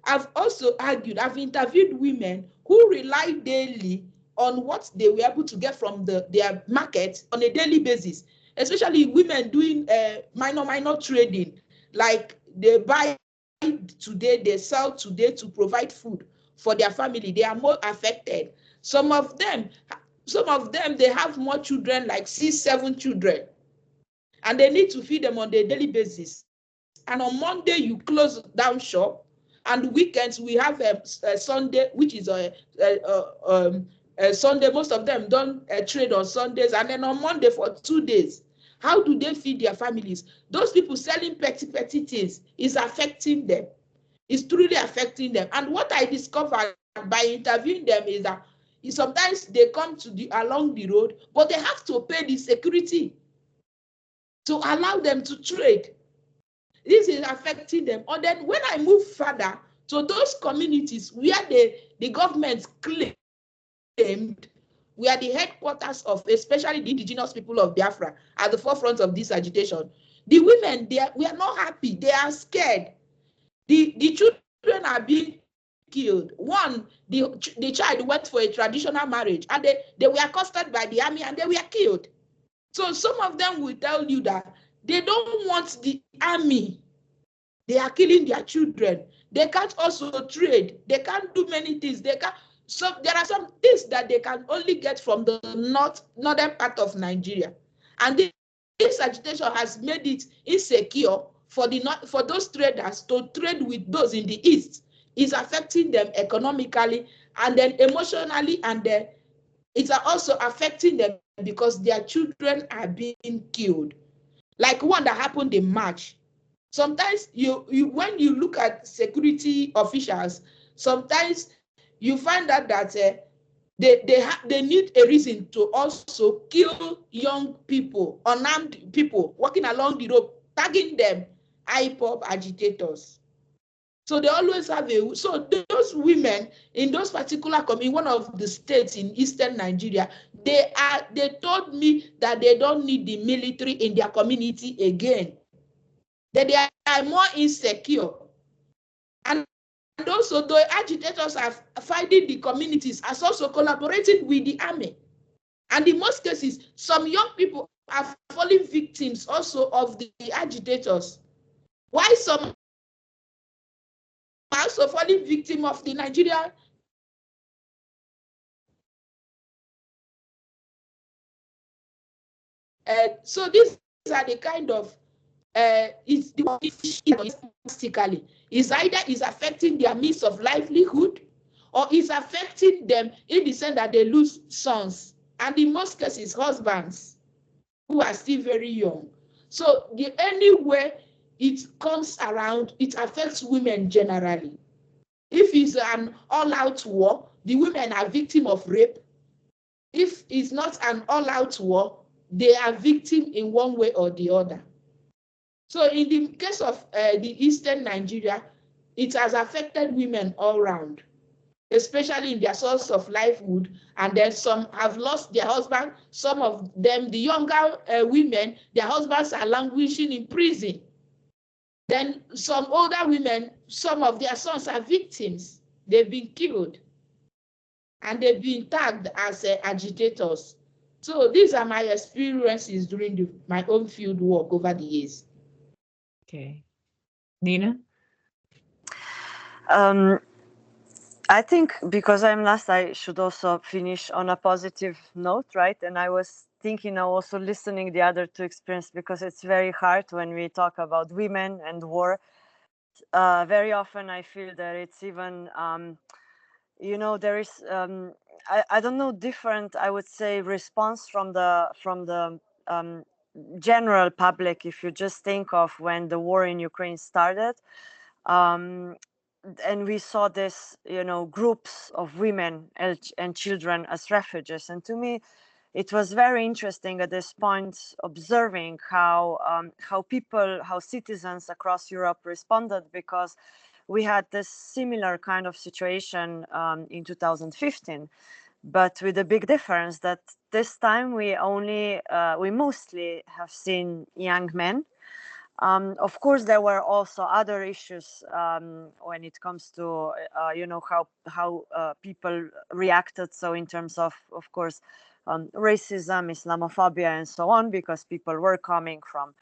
I've also argued, I've interviewed women who rely daily on what they were able to get from their market on a daily basis, especially women doing minor trading, like they buy today, they sell today to provide food for their family. They are more affected. Some of them, they have more children, like 6, 7 children, and they need to feed them on a daily basis. And on Monday, you close down shop, and weekends we have a Sunday, which is a Sunday. Most of them don't trade on Sundays, and then on Monday for 2 days. How do they feed their families? Those people selling petty things is affecting them. It's truly affecting them. And what I discovered by interviewing them is that sometimes they come to along the road, but they have to pay the security to allow them to trade. This is affecting them. And then when I move further to those communities where the government claimed were the headquarters of especially the indigenous people of Biafra at the forefront of this agitation, the women there were not happy. They are scared. The children are being killed. One, the child went for a traditional marriage, and they were accosted by the army and they were killed. So some of them will tell you that they don't want the army. They are killing their children. They can't also trade. They can't do many things. They can't. So there are some things that they can only get from the northern part of Nigeria, and this agitation has made it insecure for those traders to trade with those in the east. It's affecting them economically and then emotionally, and it's also affecting them because their children are being killed. Like one that happened in March. Sometimes when you look at security officials, sometimes you find out that they need a reason to also kill young people, unarmed people walking along the road, tagging them IPOB agitators. So they always have so those women in those particular in one of the states in eastern Nigeria, they told me that they don't need the military in their community again. That they are more insecure. And also the agitators are finding the communities as also collaborating with the army. And in most cases, some young people are falling victims also of the agitators. Why some are also falling victim of the Nigerian so these are the kind of is either is affecting their means of livelihood, or is affecting them in the sense that they lose sons, and in most cases husbands who are still very young. So anywhere it comes around, it affects women generally. If it's an all-out war, the women are victims of rape, if it's not an all-out war, they are victim in one way or the other. So in the case of the Eastern Nigeria, it has affected women all round, especially in their source of livelihood. And then some have lost their husband. Some of them, the younger women, their husbands are languishing in prison. Then some older women, some of their sons are victims. They've been killed. And they've been tagged as agitators. So these are my experiences during my own field work over the years. Okay. Nena? I think because I'm last, I should also finish on a positive note, right? And I was thinking now also listening the other two experiences, because it's very hard when we talk about women and war. Very often I feel that it's even, you know, there is, I don't know, different, I would say, response from the general public. If you just think of when the war in Ukraine started, and we saw this, you know, groups of women and children as refugees. And to me, it was very interesting at this point observing how citizens across Europe responded, because we had this similar kind of situation in 2015, but with a big difference that this time we mostly have seen young men. Of course, there were also other issues when it comes to, you know, how people reacted. So in terms of course, racism, Islamophobia, and so on, because people were coming from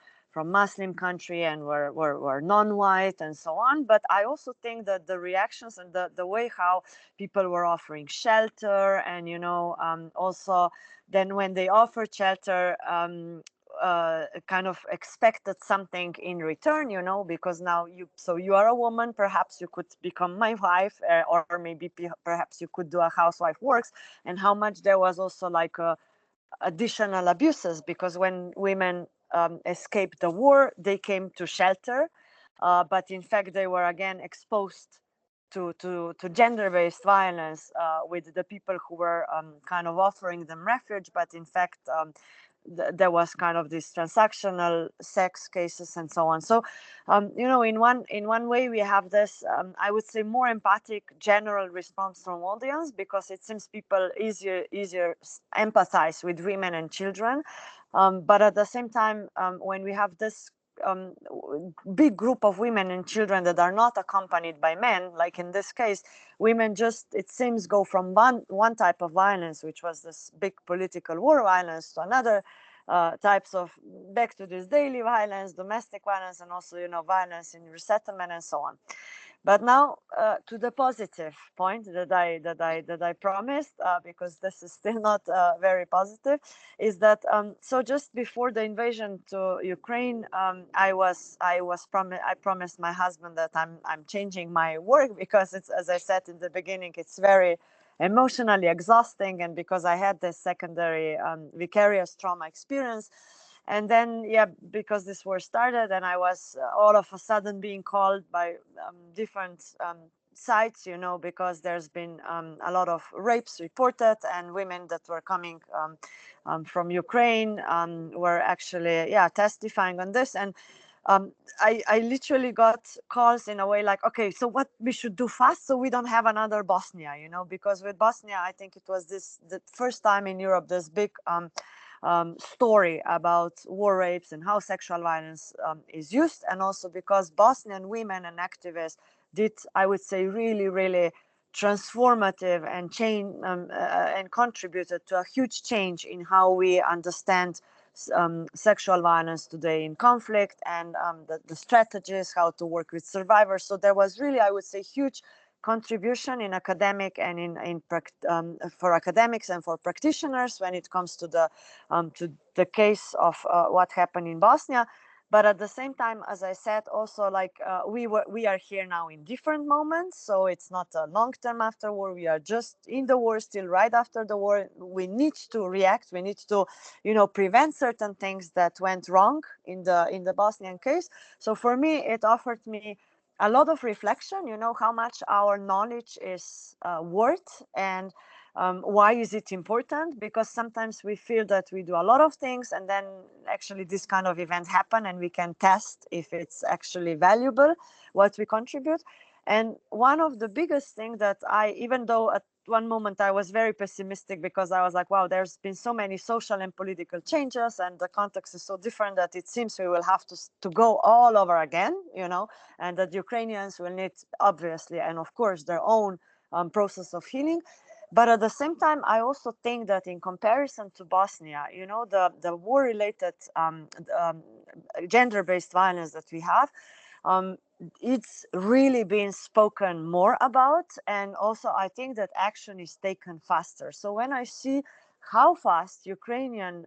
Muslim country and were non-white and so on. But I also think that the reactions and the way how people were offering shelter, and, you know, also then when they offered shelter, kind of expected something in return, you know, because now you are a woman, perhaps you could become my wife, or maybe perhaps you could do a housewife works. And how much there was also like additional abuses, because when women escaped the war, they came to shelter, but in fact they were again exposed to gender-based violence with the people who were kind of offering them refuge. But in fact there was kind of this transactional sex cases and so on. So you know, in one way we have this I would say more empathic general response from audience, because it seems people easier empathize with women and children, but at the same time when we have this big group of women and children that are not accompanied by men, like in this case, women just, it seems, go from one type of violence, which was this big political war violence, to another types of, back to this daily violence, domestic violence, and also, you know, violence in resettlement and so on. But now to the positive point that I promised, because this is still not very positive, is that so just before the invasion to Ukraine, I promised my husband that I'm changing my work, because it's, as I said in the beginning, it's very emotionally exhausting, and because I had this secondary vicarious trauma experience. And then, yeah, because this war started, and I was all of a sudden being called by different sites, you know, because there's been a lot of rapes reported, and women that were coming from Ukraine were actually, yeah, testifying on this. And I literally got calls in a way like, okay, so what we should do fast so we don't have another Bosnia, you know, because with Bosnia, I think it was the first time in Europe, this big story about war rapes and how sexual violence is used, and also because Bosnian women and activists did, I would say, really, really transformative and and contributed to a huge change in how we understand sexual violence today in conflict, and the strategies, how to work with survivors. So there was really, I would say, huge contribution in academic and for academics and for practitioners when it comes to the case of what happened in Bosnia. But at the same time, as I said, also like we are here now in different moments, so it's not a long term after war. We are just in the war, still right after the war. We need to react. We need to, you know, prevent certain things that went wrong in the Bosnian case. So for me, it offered me a lot of reflection, you know, how much our knowledge is worth, and why is it important? Because sometimes we feel that we do a lot of things, and then actually this kind of event happen, and we can test if it's actually valuable, what we contribute. And one of the biggest things that even though at one moment I was very pessimistic, because I was like, wow, there's been so many social and political changes, and the context is so different that it seems we will have to go all over again, you know, and that Ukrainians will need, obviously, and of course, their own process of healing. But at the same time, I also think that in comparison to Bosnia, you know, the war-related gender-based violence that we have, it's really been spoken more about, and also I think that action is taken faster. So when I see how fast Ukrainian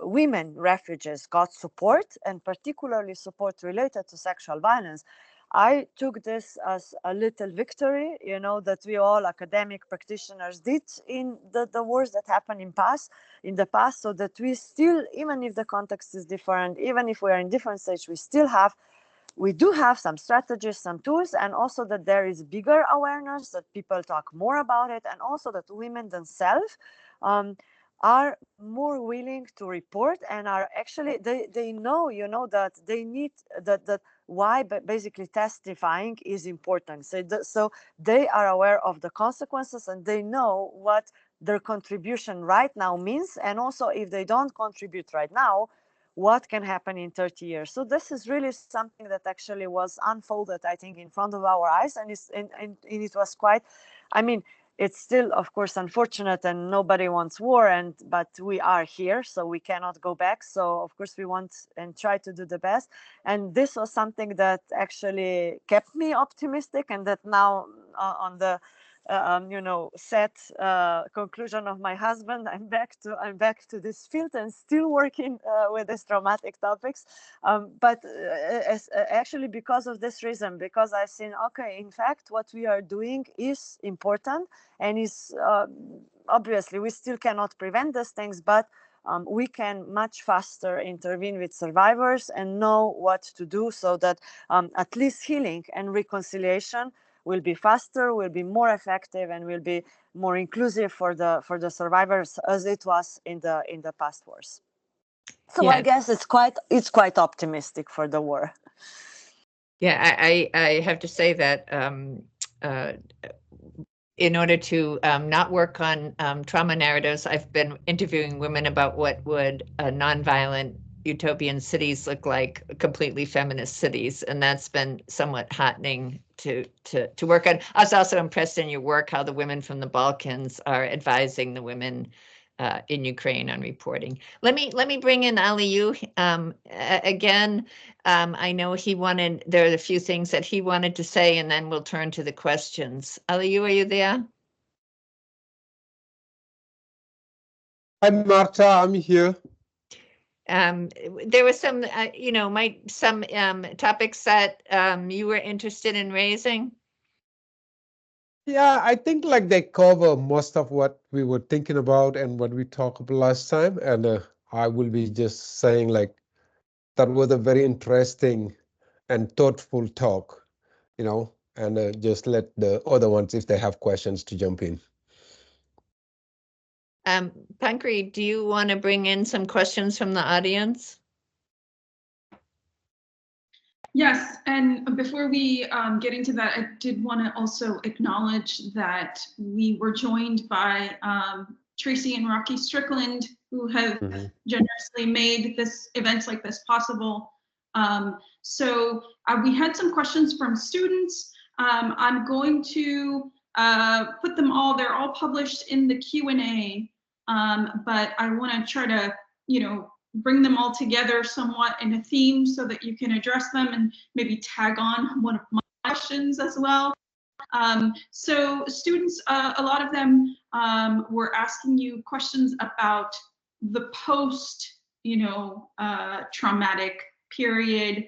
women refugees got support, and particularly support related to sexual violence, I took this as a little victory, you know, that we all academic practitioners did in the wars that happened in the past, so that we still, even if the context is different, even if we are in different stage, we do have some strategies, some tools, and also that there is bigger awareness, that people talk more about it, and also that women themselves are more willing to report, and are actually, they know, you know, that they need that why basically testifying is important. So they are aware of the consequences, and they know what their contribution right now means, and also if they don't contribute right now, what can happen in 30 years. So this is really something that actually was unfolded, I think, in front of our eyes, and it was quite, I mean, it's still, of course, unfortunate, and nobody wants war, but we are here, so we cannot go back. So of course we want and try to do the best. And this was something that actually kept me optimistic, and that now on the you know, sad conclusion of my husband, I'm back to this field and still working with these traumatic topics. But actually, because of this reason, because I've seen, okay, in fact, what we are doing is important, and is obviously we still cannot prevent these things, but we can much faster intervene with survivors and know what to do, so that at least healing and reconciliation will be faster, will be more effective, and will be more inclusive for the survivors, as it was in the past wars. So yeah. I guess it's quite optimistic for the war. Yeah, I have to say that in order to not work on trauma narratives, I've been interviewing women about what would a nonviolent utopian cities look like, completely feminist cities, and that's been somewhat heartening to work on. I was also impressed in your work how the women from the Balkans are advising the women in Ukraine on reporting. Let me bring in Aliou again. I know there are a few things that he wanted to say, and then we'll turn to the questions. Aliou, are you there? Hi, Marta, I'm here. There were some, you know, some topics that you were interested in raising. Yeah, I think like they cover most of what we were thinking about and what we talked about last time. And I will be just saying like that was a very interesting and thoughtful talk, you know, and just let the other ones, if they have questions, to jump in. Pankhuree, do you want to bring in some questions from the audience? Yes, and before we get into that, I did want to also acknowledge that we were joined by Tracy and Rocky Strickland, who have generously made events like this possible. So we had some questions from students. I'm going to put them all, they're all published in the Q&A, but I want to try to, you know, bring them all together somewhat in a theme so that you can address them and maybe tag on one of my questions as well. So students, a lot of them were asking you questions about the post, you know, traumatic period,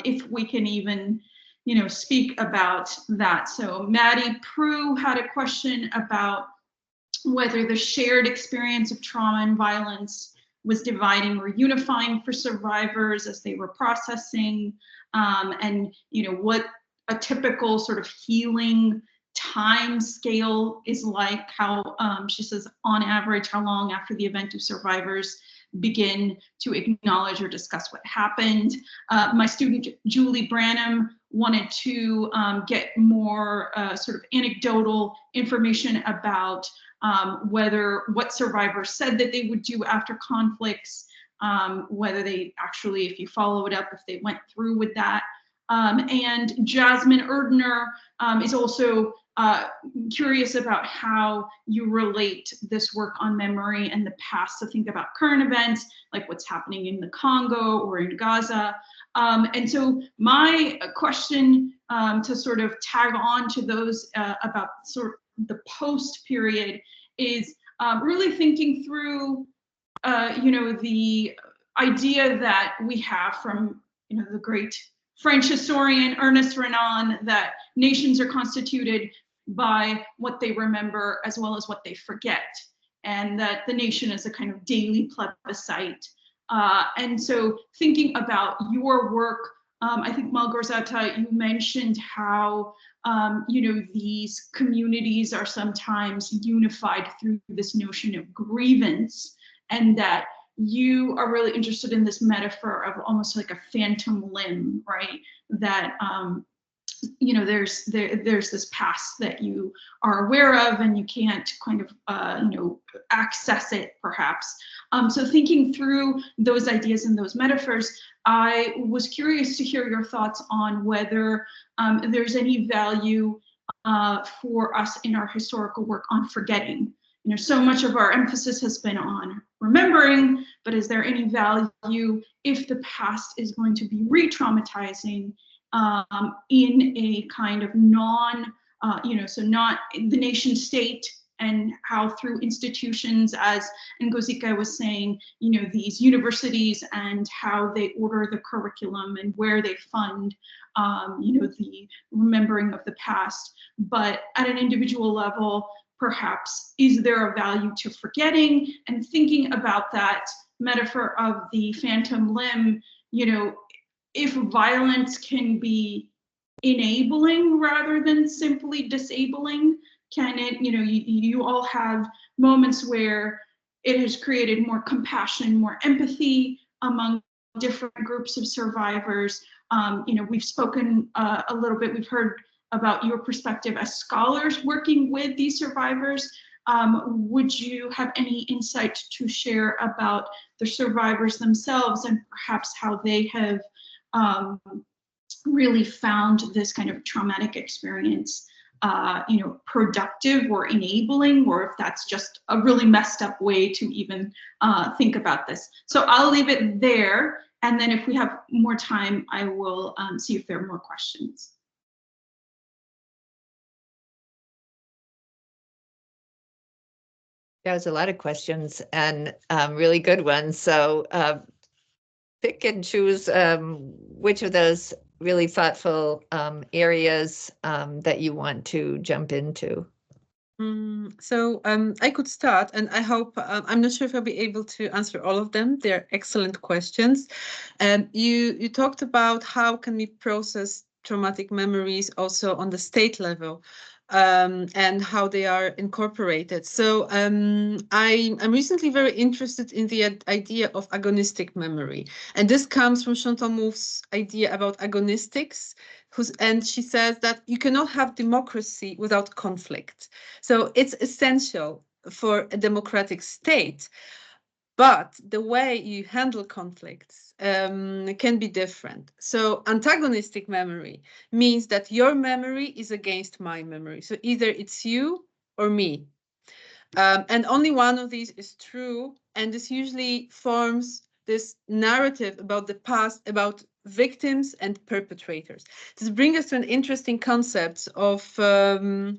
if we can even, you know, speak about that. So Maddie Prue had a question about whether the shared experience of trauma and violence was dividing or unifying for survivors as they were processing. and what a typical sort of healing time scale is like, how she says on average how long after the event do survivors begin to acknowledge or discuss what happened. My student Julie Branham wanted to get more sort of anecdotal information about what survivors said that they would do after conflicts, whether they actually, if you follow it up, if they went through with that. And Jasmine Erdner is also curious about how you relate this work on memory and the past to think about current events, like what's happening in the Congo or in Gaza. And so my question to sort of tag on to those about sort of the post period is really thinking through, the idea that we have from, the great French historian Ernest Renan, that nations are constituted by what they remember as well as what they forget, and that the nation is a kind of daily plebiscite. And so thinking about your work, I think Małgorzata, you mentioned how these communities are sometimes unified through this notion of grievance, and that you are really interested in this metaphor of almost like a phantom limb, right? That there's this past that you are aware of and you can't kind of access it, perhaps. So thinking through those ideas and those metaphors, I was curious to hear your thoughts on whether there's any value for us in our historical work on forgetting. So much of our emphasis has been on remembering, but is there any value if the past is going to be re-traumatizing in a kind of so not the nation state, and how through institutions, as Ngozika was saying, these universities and how they order the curriculum and where they fund, the remembering of the past. But at an individual level, perhaps, is there a value to forgetting and thinking about that metaphor of the phantom limb? If violence can be enabling rather than simply disabling, can it, you all have moments where it has created more compassion, more empathy among different groups of survivors. We've spoken a little bit, we've heard about your perspective as scholars working with these survivors. Would you have any insight to share about the survivors themselves and perhaps how they have really found this kind of traumatic experience productive or enabling, or if that's just a really messed up way to even think about this? So I'll leave it there, and then if we have more time, I will see if there are more questions. That was a lot of questions, and really good ones. So pick and choose which of those really thoughtful areas that you want to jump into. So I could start, and I hope, I'm not sure if I'll be able to answer all of them. They're excellent questions. You talked about how can we process traumatic memories also on the state level, and how they are incorporated. So I'm recently very interested in the idea of agonistic memory. And this comes from Chantal Mouffe's idea about agonistics, and she says that you cannot have democracy without conflict. So it's essential for a democratic state. But the way you handle conflicts can be different. So antagonistic memory means that your memory is against my memory. So either it's you or me. And only one of these is true. And this usually forms this narrative about the past, about victims and perpetrators. This brings us to an interesting concept of the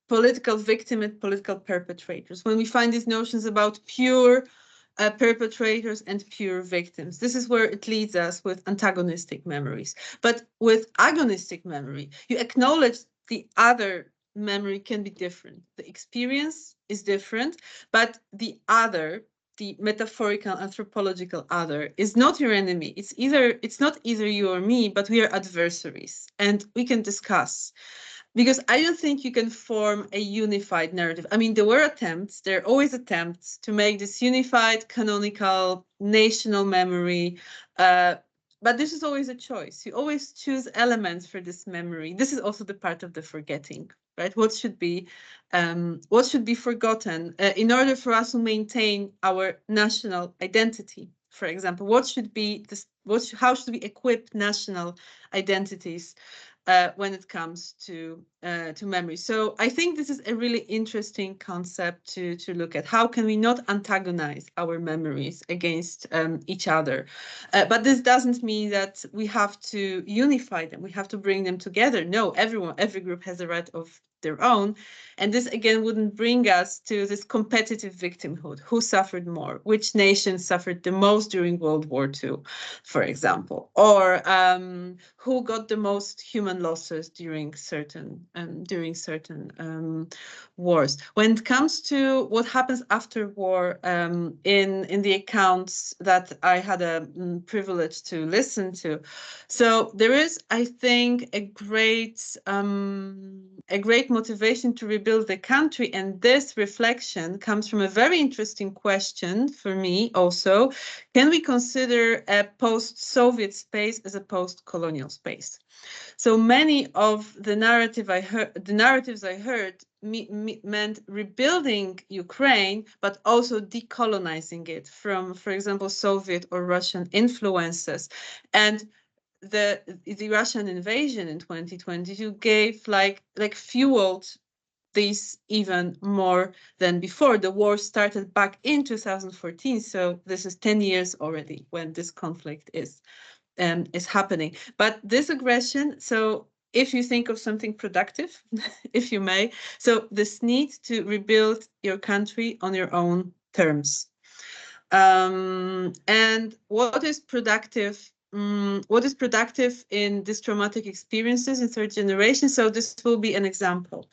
political victim and political perpetrators. When we find these notions about pure perpetrators and pure victims, this is where it leads us with antagonistic memories. But with agonistic memory, you acknowledge the other memory can be different. The experience is different, but the other the metaphorical anthropological other is not your enemy. It's not either you or me, but we are adversaries, and we can discuss. Because I don't think you can form a unified narrative. I mean, there are always attempts to make this unified, canonical, national memory, but this is always a choice. You always choose elements for this memory. This is also the part of the forgetting, right? What should be forgotten in order for us to maintain our national identity? For example, what should be this? How should we equip national identities when it comes to memory? So I think this is a really interesting concept to look at. How can we not antagonize our memories against each other? But this doesn't mean that we have to unify them. We have to bring them together. No, every group has a right of their own. And this, again, wouldn't bring us to this competitive victimhood. Who suffered more? Which nation suffered the most during World War II, for example? Or who got the most human losses during certain wars? When it comes to what happens after war, in the accounts that I had a privilege to listen to, so there is, I think, a great motivation to rebuild the country, and this reflection comes from a very interesting question for me also. Can we consider a post-Soviet space as a post-colonial space? So many of the narratives I heard meant rebuilding Ukraine, but also decolonizing it from, for example, Soviet or Russian influences. And the Russian invasion in 2022 gave like fueled this even more than before. The war started back in 2014, so this is 10 years already when this conflict is happening. But this aggression, so if you think of something productive, if you may, so this need to rebuild your country on your own terms. And what is productive? What is productive in these traumatic experiences in third generation? So this will be an example.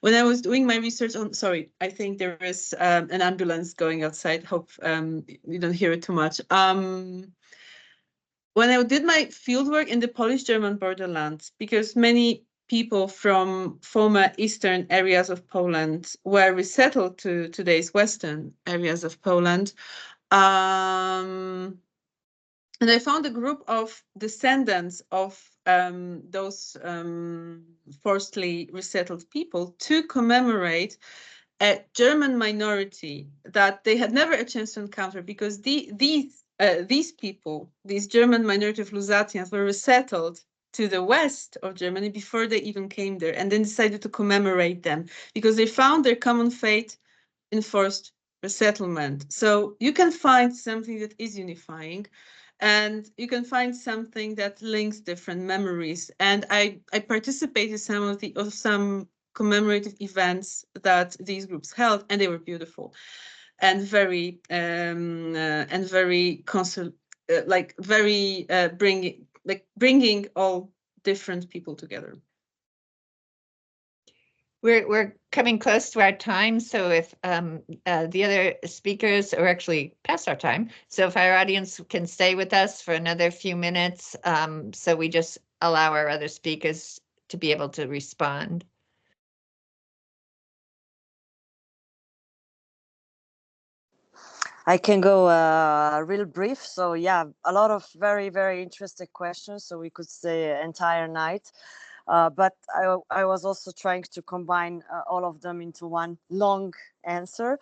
When I was doing my research on, sorry, I think there is an ambulance going outside. Hope you don't hear it too much. When I did my fieldwork in the Polish-German borderlands, because many people from former eastern areas of Poland were resettled to today's western areas of Poland, and I found a group of descendants of those forcibly resettled people to commemorate a German minority that they had never a chance to encounter, because these people, these German minority of Lusatians, were resettled to the west of Germany before they even came there, and then decided to commemorate them because they found their common fate in forced resettlement. So you can find something that is unifying, and you can find something that links different memories. And I participated in some commemorative events that these groups held, and they were beautiful and very bringing all different people together. We're coming close to our time, so if the other speakers are actually past our time, so if our audience can stay with us for another few minutes, so we just allow our other speakers to be able to respond. I can go real brief. So yeah, a lot of very, very interesting questions. So we could stay entire night. But I was also trying to combine all of them into one long answer.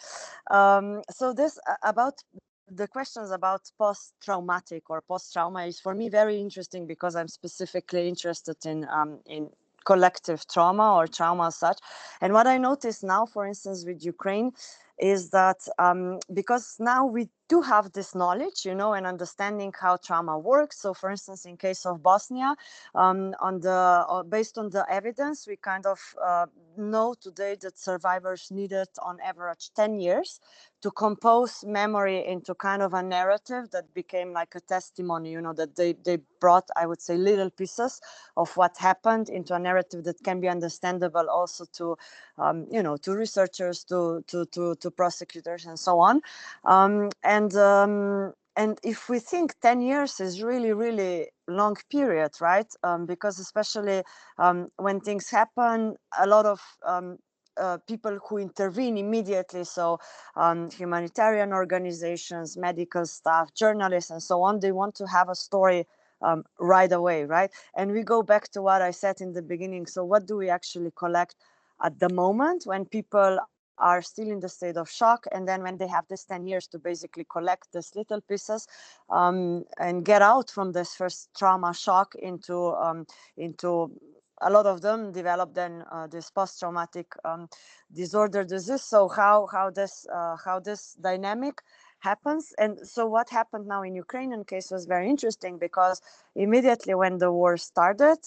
So this about the questions about post-traumatic or post-trauma is for me very interesting, because I'm specifically interested in collective trauma or trauma as such. And what I notice now, for instance, with Ukraine, is that because now we do have this knowledge, and understanding how trauma works. So, for instance, in case of Bosnia, based on the evidence, we kind of know today that survivors needed on average 10 years to compose memory into kind of a narrative that became like a testimony, that they brought, I would say, little pieces of what happened into a narrative that can be understandable also to, to researchers, to to prosecutors and so on. And if we think 10 years is really long period, right? Because especially when things happen, a lot of people who intervene immediately, so humanitarian organizations, medical staff, journalists, and so on, they want to have a story right away, right? And we go back to what I said in the beginning. So what do we actually collect at the moment when people are still in the state of shock, and then when they have this 10 years to basically collect these little pieces and get out from this first trauma shock into a lot of them develop then this post-traumatic disorder disease. So how this dynamic happens. And so what happened now in Ukrainian case was very interesting, because immediately when the war started,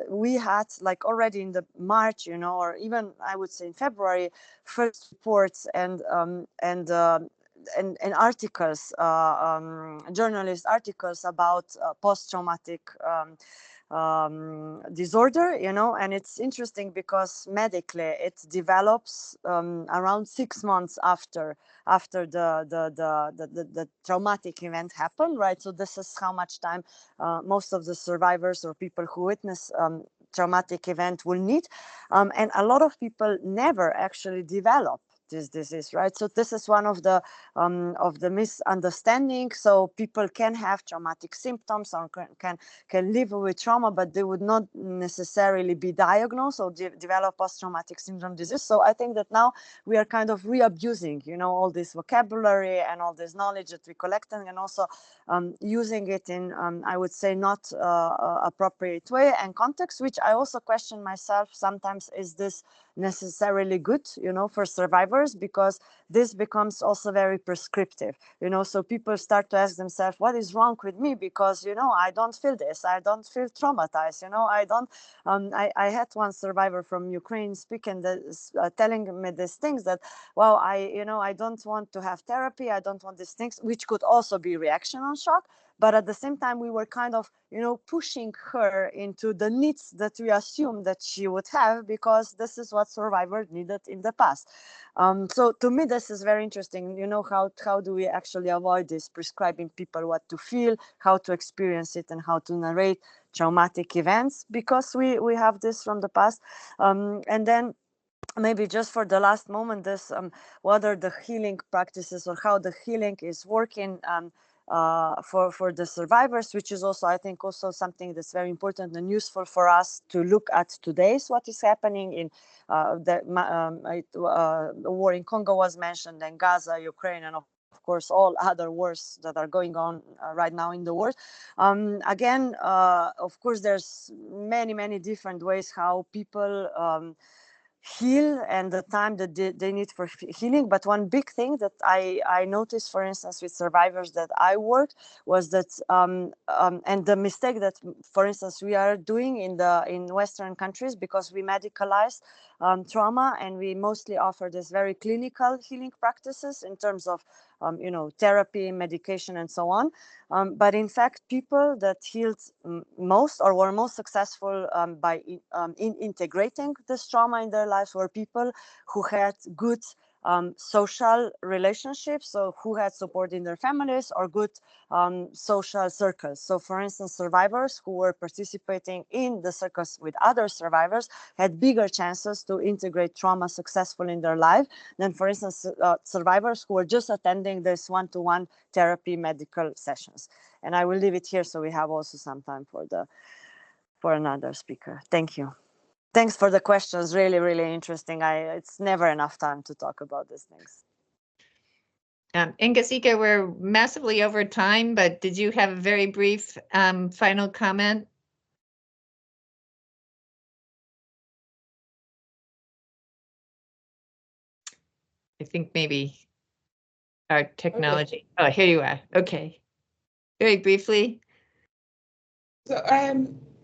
we had, like, already in the March, or even I would say in February, first reports and articles, journalist articles about post-traumatic disorder, and it's interesting because medically it develops around 6 months after the traumatic event happened, right? So this is how much time most of the survivors or people who witness traumatic event will need, and a lot of people never actually develop this disease, right? So this is one of the misunderstandings. So people can have traumatic symptoms or can live with trauma, but they would not necessarily be diagnosed or develop post-traumatic syndrome disease. So I think that now we are kind of re-abusing, all this vocabulary and all this knowledge that we collecting, and also using it in, I would say, not appropriate way and context, which I also question myself sometimes, is this necessarily good, for survivors, because this becomes also very prescriptive, so people start to ask themselves, what is wrong with me? Because, I don't feel this, I don't feel traumatized, I don't, I had one survivor from Ukraine speaking, telling me these things that, well, I don't want to have therapy, I don't want these things, which could also be reaction on shock. But at the same time, we were kind of, pushing her into the needs that we assumed that she would have, because this is what survivors needed in the past. So to me, this is very interesting. How do we actually avoid this, prescribing people what to feel, how to experience it, and how to narrate traumatic events, because we have this from the past. And then maybe just for the last moment, this what are the healing practices, or how the healing is working for the survivors, which is also, I think, also something that's very important and useful for us to look at today. So what is happening in the war in Congo was mentioned, and Gaza, Ukraine, and of course all other wars that are going on right now in the world. Again, of course, there's many different ways how people heal and the time that they need for healing. But one big thing that I noticed, for instance, with survivors that I worked, was that and the mistake that, for instance, we are doing in Western countries, because we medicalize trauma, and we mostly offer this very clinical healing practices in terms of therapy, medication, and so on. But in fact, people that healed most or were most successful by integrating this trauma in their lives were people who had good social relationships, so who had support in their families, or good social circles. So for instance, survivors who were participating in the circles with other survivors had bigger chances to integrate trauma successfully in their life than, for instance, survivors who were just attending this one-to-one therapy medical sessions. And I will leave it here, so we have also some time for another speaker. Thank you. Thanks for the questions. Really interesting. It's never enough time to talk about these things. Ngozika, we're massively over time, but did you have a very brief final comment? I think maybe our technology. Okay. Oh, here you are. Okay. Very briefly. So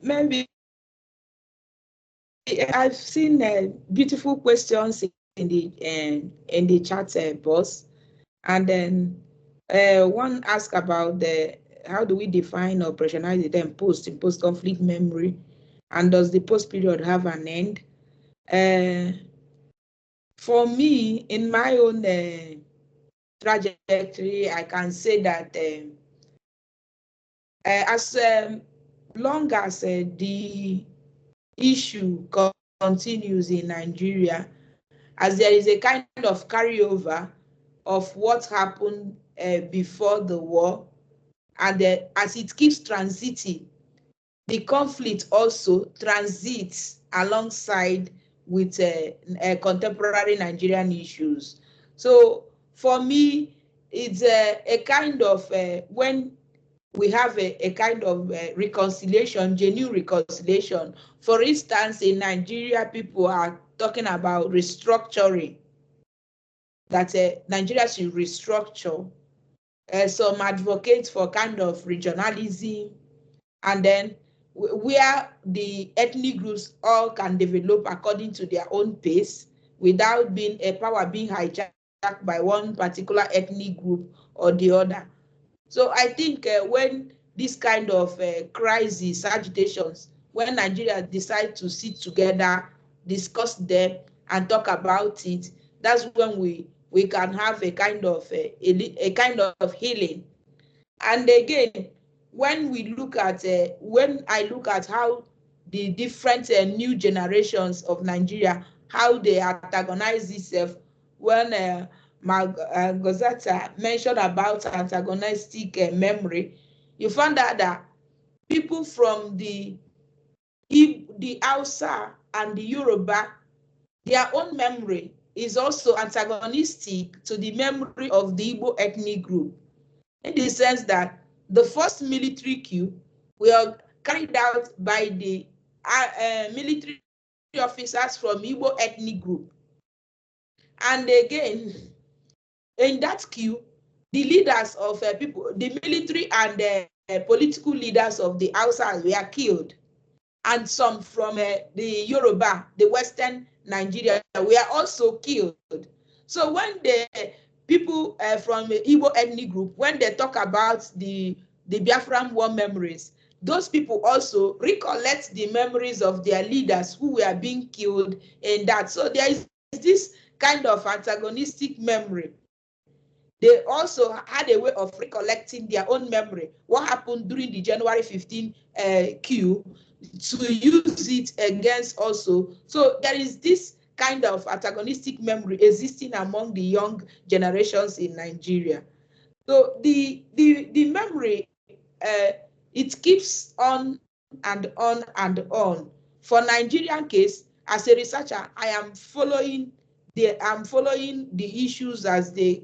maybe I've seen beautiful questions in the chat box, and then one asked about how do we define or operationalize the term post-conflict memory, and does the post period have an end? For me, in my own trajectory, I can say that as long as the issue continues in Nigeria, as there is a kind of carryover of what happened before the war, and as it keeps transiting, the conflict also transits alongside with contemporary Nigerian issues. So for me, it's a kind of, when we have a kind of reconciliation, genuine reconciliation. For instance, in Nigeria, people are talking about restructuring, that Nigeria should restructure. Some advocates for kind of regionalism, and then where the ethnic groups all can develop according to their own pace without being a power being hijacked by one particular ethnic group or the other. So I think when this kind of crisis, agitations, when Nigeria decide to sit together, discuss them, and talk about it, that's when we can have a kind of healing. And again, when we look at when I look at how the different new generations of Nigeria, how they antagonize itself, when Małgorzata mentioned about antagonistic memory, you found out that people from the Hausa and the Yoruba, their own memory is also antagonistic to the memory of the Igbo ethnic group, in the sense that the first military coup were carried out by the military officers from Igbo ethnic group. And again, in that coup, the leaders of people, the military and political leaders of the Hausa were killed. And some from the Yoruba, the Western Nigeria, were also killed. So when the people from the Igbo ethnic group, when they talk about the Biafran war memories, those people also recollect the memories of their leaders who were being killed in that. So there is this kind of antagonistic memory. They also had a way of recollecting their own memory, what happened during the January 15 coup, to use it against also. So there is this kind of antagonistic memory existing among the young generations in Nigeria. So the memory, it keeps on and on and on. For Nigerian case, as a researcher, I am following the issues as they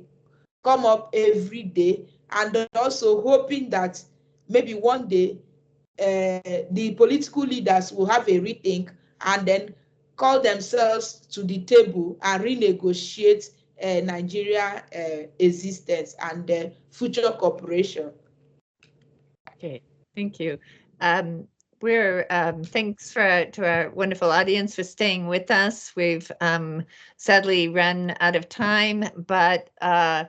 come up every day, and also hoping that maybe one day the political leaders will have a rethink and then call themselves to the table and renegotiate Nigeria existence and future cooperation. Okay, thank you. Thanks to our wonderful audience for staying with us. We've sadly run out of time, but I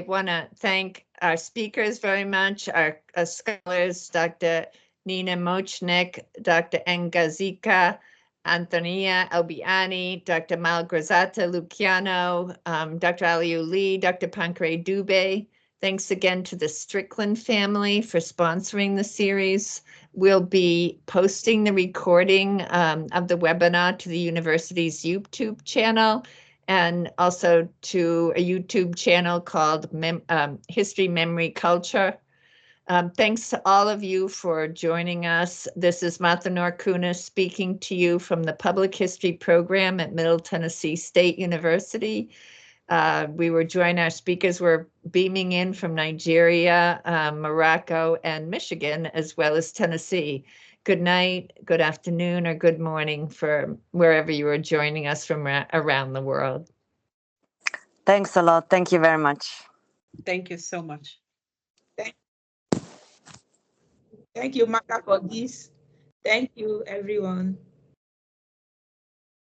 want to thank our speakers very much, our scholars, Dr. Nena Močnik, Dr. Ngozika Anthonia Obi-Ani, Dr. Małgorzata Łukianow, Dr. Aliou Ly, Dr. Pankhuree Dube. Thanks again to the Strickland family for sponsoring the series. We'll be posting the recording of the webinar to the university's YouTube channel, and also to a YouTube channel called Historymemoryculture. Thanks to all of you for joining us. This is Martha Norkunas speaking to you from the Public History program at Middle Tennessee State University. Our speakers were beaming in from Nigeria, Morocco, and Michigan, as well as Tennessee. Good night, good afternoon, or good morning for wherever you are joining us from around the world. Thanks a lot. Thank you very much. Thank you so much. Thank you, Martha, for this. Thank you, everyone.